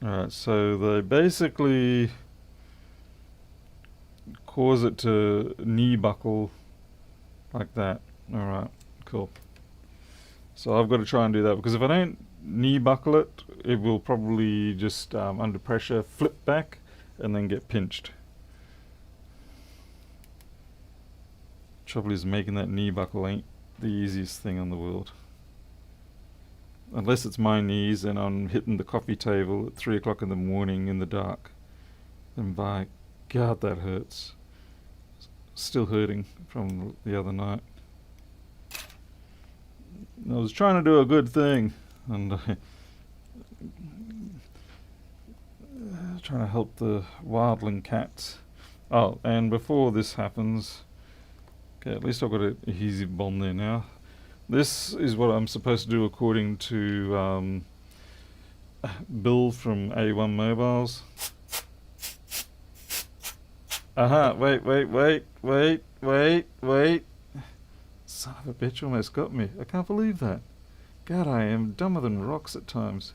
Alright, so they basically cause it to knee buckle like that. Alright, cool. So I've got to try and do that, because if I don't knee buckle it, it will probably just under pressure flip back and then get pinched. Trouble is, making that knee buckle ain't the easiest thing in the world. Unless it's my knees and I'm hitting the coffee table at 3 o'clock in the morning in the dark. And by God, that hurts. Still hurting from the other night. I was trying to do a good thing, and trying to help the wildling cats. Oh, and before this happens, okay, at least I've got an adhesive bond there now. This is what I'm supposed to do according to Bill from A1 Mobiles. Wait. Son of a bitch almost got me. I can't believe that. God, I am dumber than rocks at times.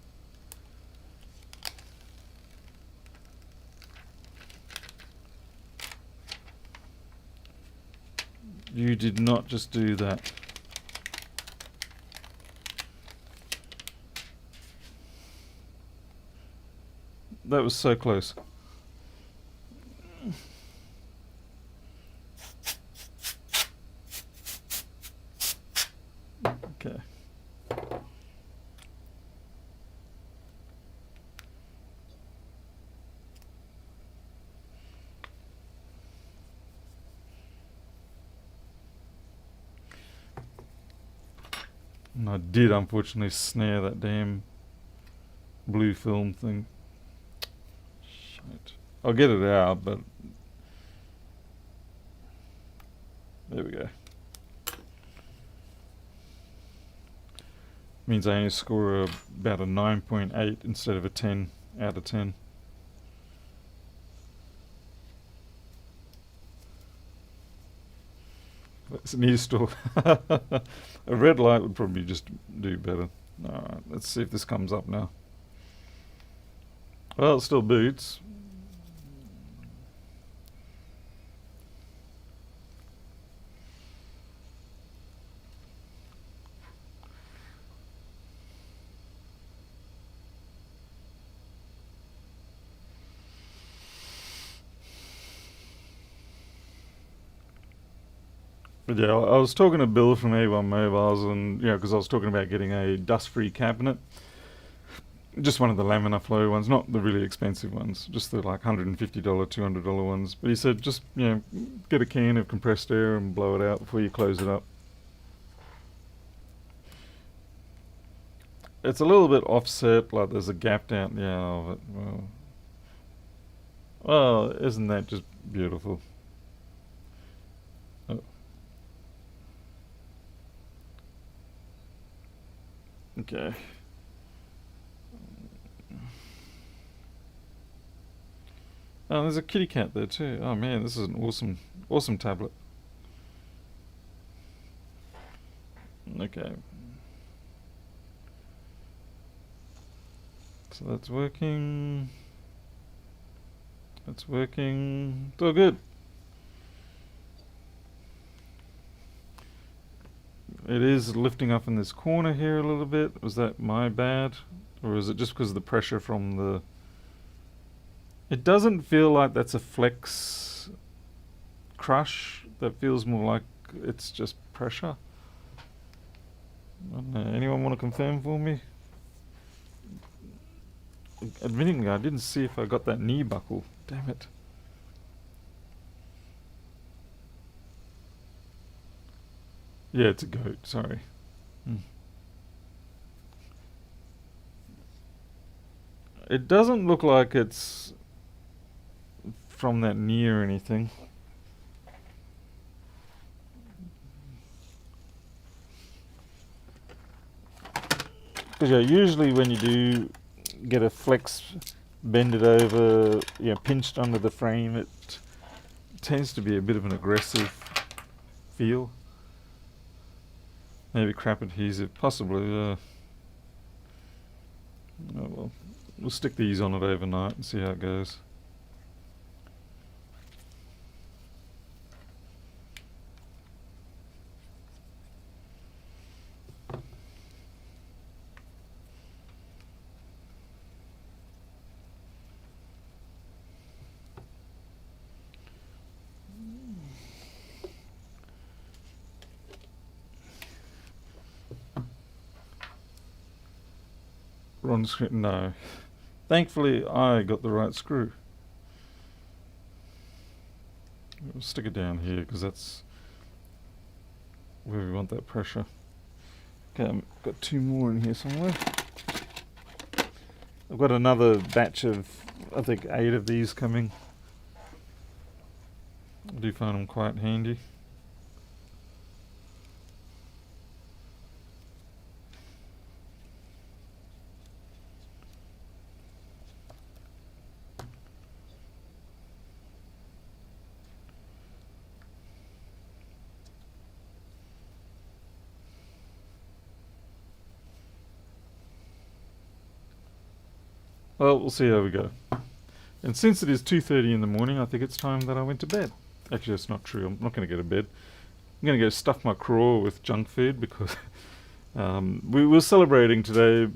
You did not just do that. That was so close. Okay. And I did unfortunately snare that damn blue film thing. Shit. I'll get it out, but there we go. Means I only score about a 9.8 instead of a 10 out of 10. It's an e-store. A red light would probably just do better. Alright, let's see if this comes up now. Well, it still boots. But yeah, I was talking to Bill from A1 Mobiles, and because I was talking about getting a dust-free cabinet. Just one of the laminar flow ones, not the really expensive ones, just the like $150, $200 ones. But he said just, get a can of compressed air and blow it out before you close it up. It's a little bit offset, like there's a gap down the end of it. Well, isn't that just beautiful? Oh. Okay. Oh, there's a kitty cat there too. Oh man, this is an awesome tablet. Okay. So that's working. That's working. It's all good. It is lifting up in this corner here a little bit. Was that my bad? Or is it just because of the pressure from the... It doesn't feel like that's a flex crush. That feels more like it's just pressure. I don't know. Anyone want to confirm for me? Admittingly, I didn't see if I got that knee buckle. Damn it. Yeah, it's a goat. Sorry. It doesn't look like it's from that knee or anything. Because usually when you do get a flex bended over, pinched under the frame, it tends to be a bit of an aggressive feel. Maybe crap adhesive, possibly. Oh well. We'll stick these on it overnight and see how it goes. Wrong screw. No. Thankfully, I got the right screw. We'll stick it down here because that's where we want that pressure. Okay, I've got 2 more in here somewhere. I've got another batch of, I think, 8 of these coming. I do find them quite handy. Well, we'll see how we go. And since it is 2:30 in the morning, I think it's time that I went to bed. Actually, that's not true. I'm not going to go to bed. I'm going to go stuff my craw with junk food because we were celebrating today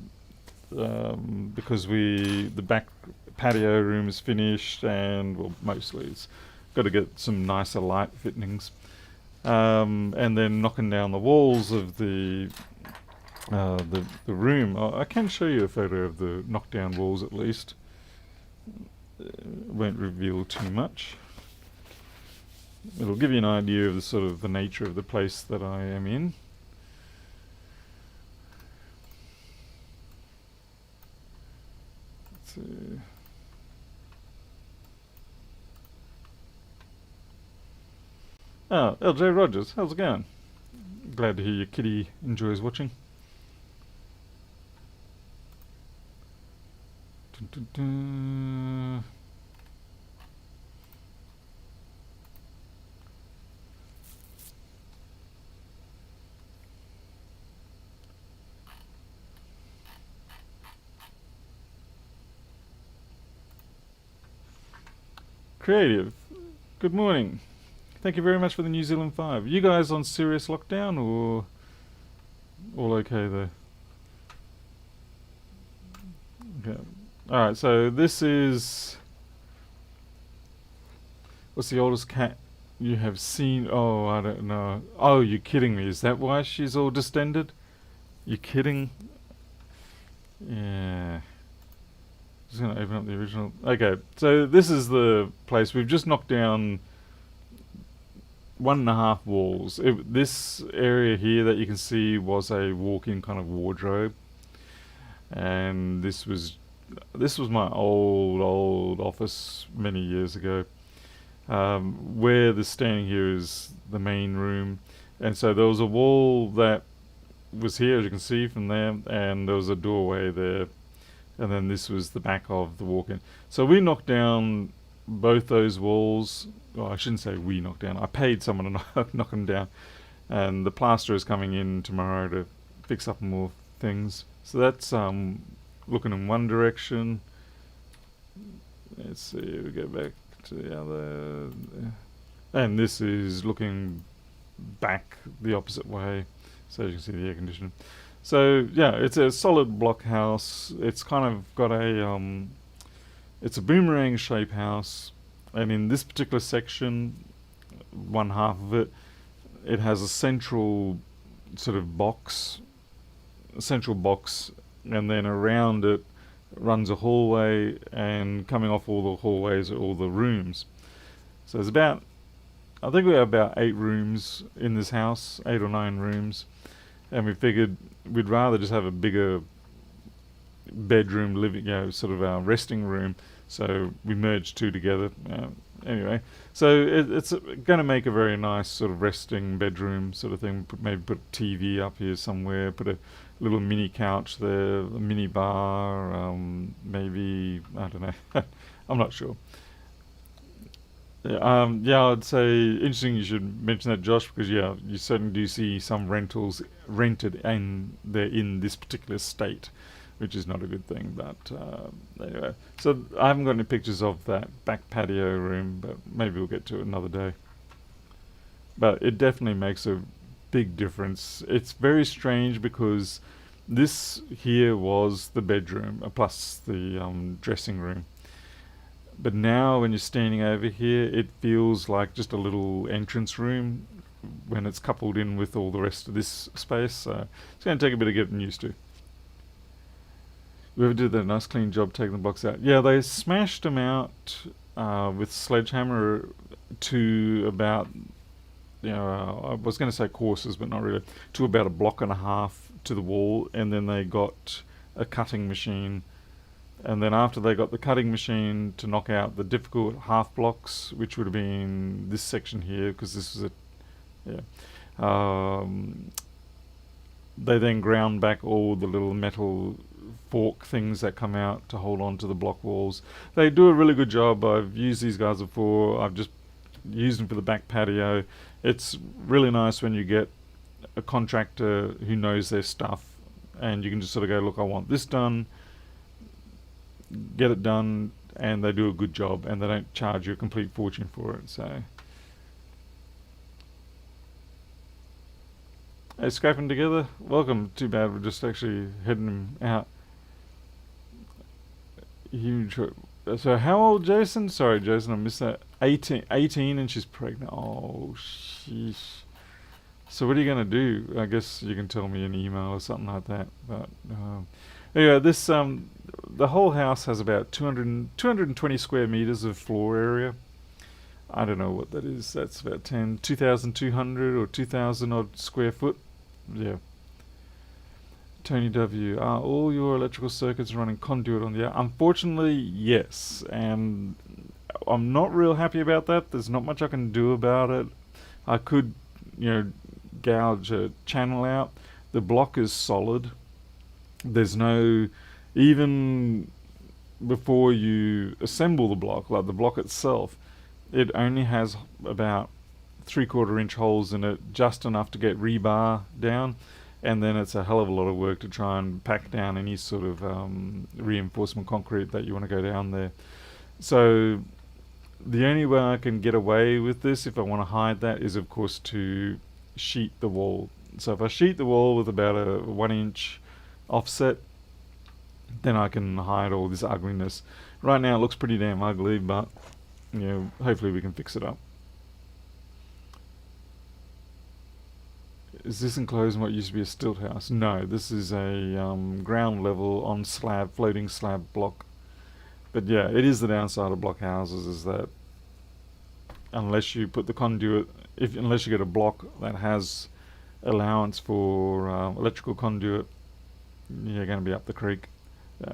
because the back patio room is finished and, well, mostly it's got to get some nicer light fittings. And then knocking down the walls of the room. I can show you a photo of the knockdown walls at least. Won't reveal too much. It'll give you an idea of the sort of the nature of the place that I am in. Let's see. Oh, LJ Rogers, how's it going? Glad to hear your kitty enjoys watching. Dun, dun, dun. Creative, good morning. Thank you very much for the New Zealand 5. You guys on serious lockdown or all okay there? Okay. Alright, so this is... What's the oldest cat you have seen? Oh, I don't know. Oh, you're kidding me. Is that why she's all distended? You're kidding? Yeah. Just gonna open up the original. Okay, so this is the place. We've just knocked down 1.5 walls. This area here that you can see was a walk-in kind of wardrobe, and this was my old office many years ago. Where the standing here is the main room, and so there was a wall that was here, as you can see from there, and there was a doorway there, and then this was the back of the walk-in. So we knocked down both those walls. Well, I shouldn't say we knocked down. I paid someone to knock them down, and the plasterer is coming in tomorrow to fix up more things. So that's looking in one direction. Let's see, we go back to the other, and this is looking back the opposite way, so you can see the air conditioning. So yeah, it's a solid block house. It's kind of got it's a boomerang shape house, and in this particular section, one half of it, it has a central sort of box, and then around it runs a hallway, and coming off all the hallways are all the rooms. So there's about, I think we have about 8 rooms in this house, 8 or 9 rooms, and we figured we'd rather just have a bigger bedroom, living, sort of our resting room. So we merged 2 together. Anyway, so it's going to make a very nice sort of resting bedroom sort of thing. Maybe put a TV up here somewhere, put a little mini couch there, a mini bar, maybe, I don't know, I'm not sure. Yeah, I'd say interesting you should mention that, Josh, because yeah, you certainly do see some rentals rented and they're in this particular state. which is not a good thing. But anyway, so I haven't got any pictures of that back patio room, but maybe we'll get to it another day. But it definitely makes a big difference. It's very strange because this here was the bedroom, plus the dressing room. But now when you're standing over here, it feels like just a little entrance room when it's coupled in with all the rest of this space. So it's going to take a bit of getting used to. Whoever did that nice clean job taking the box out. Yeah, they smashed them out with sledgehammer to about, I was going to say courses, but not really, to about 1.5 blocks to the wall, and then they got a cutting machine. And then after they got the cutting machine to knock out the difficult half blocks, which would have been this section here, because this is they then ground back all the little metal fork things that come out to hold on to the block walls. They do a really good job. I've used these guys before. I've just used them for the back patio. It's really nice when you get a contractor who knows their stuff, and you can just sort of go, look, I want this done, get it done, and they do a good job, and they don't charge you a complete fortune for it. So, hey, scraping together, welcome. Too bad we're just actually heading him out. Huge. So how old, Jason? Sorry, Jason, I missed that. 18 and she's pregnant. Oh, sheesh. So what are you going to do? I guess you can tell me an email or something like that. But anyway, this the whole house has about 220 square meters of floor area. I don't know what that is. That's about 2,200 or 2,000 odd square foot. Yeah. Tony W. Are all your electrical circuits running conduit on the... Unfortunately, yes. And I'm not real happy about that. There's not much I can do about it. I could, gouge a channel out. The block is solid. There's no... Even before you assemble the block, like the block itself, it only has about 3/4 inch holes in it, just enough to get rebar down. And then it's a hell of a lot of work to try and pack down any sort of reinforcement concrete that you want to go down there. So the only way I can get away with this, if I want to hide that, is of course to sheet the wall. So if I sheet the wall with about a 1 inch offset, then I can hide all this ugliness. Right now it looks pretty damn ugly, but hopefully we can fix it up. Is this enclosed in what used to be a stilt house? No, this is a ground level on slab, floating slab block. But yeah, it is the downside of block houses, is that unless you put the conduit, unless you get a block that has allowance for electrical conduit, you're going to be up the creek. Yeah.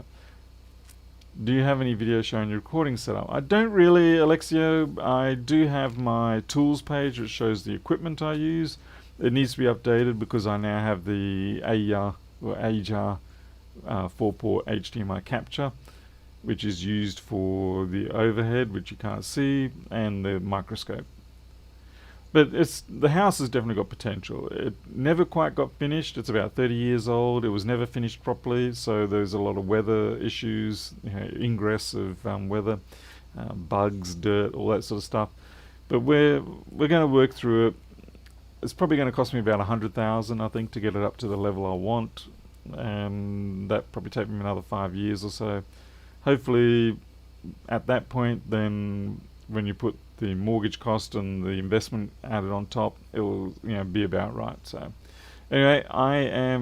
Do you have any video showing your recording setup? I don't really, Alexio. I do have my tools page which shows the equipment I use. It needs to be updated because I now have the AJAR 4-port HDMI capture, which is used for the overhead, which you can't see, and the microscope. But the house has definitely got potential. It never quite got finished. It's about 30 years old. It was never finished properly, so there's a lot of weather issues, ingress of weather, bugs, dirt, all that sort of stuff. But we're going to work through it. It's probably going to cost me about 100,000, I think, to get it up to the level I want, and that probably take me another 5 years or so. Hopefully, at that point, then when you put the mortgage cost and the investment added on top, it will be about right. So anyway, I'm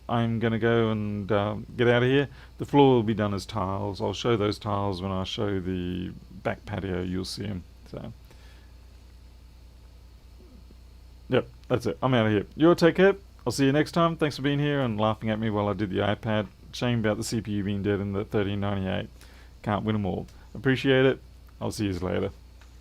going to go and get out of here. The floor will be done as tiles. I'll show those tiles when I show the back patio. You'll see them. So yep, that's it. I'm out of here. You all take care. I'll see you next time. Thanks for being here and laughing at me while I did the iPad. Shame about the CPU being dead in the 1398. Can't win them all. Appreciate it. I'll see you later.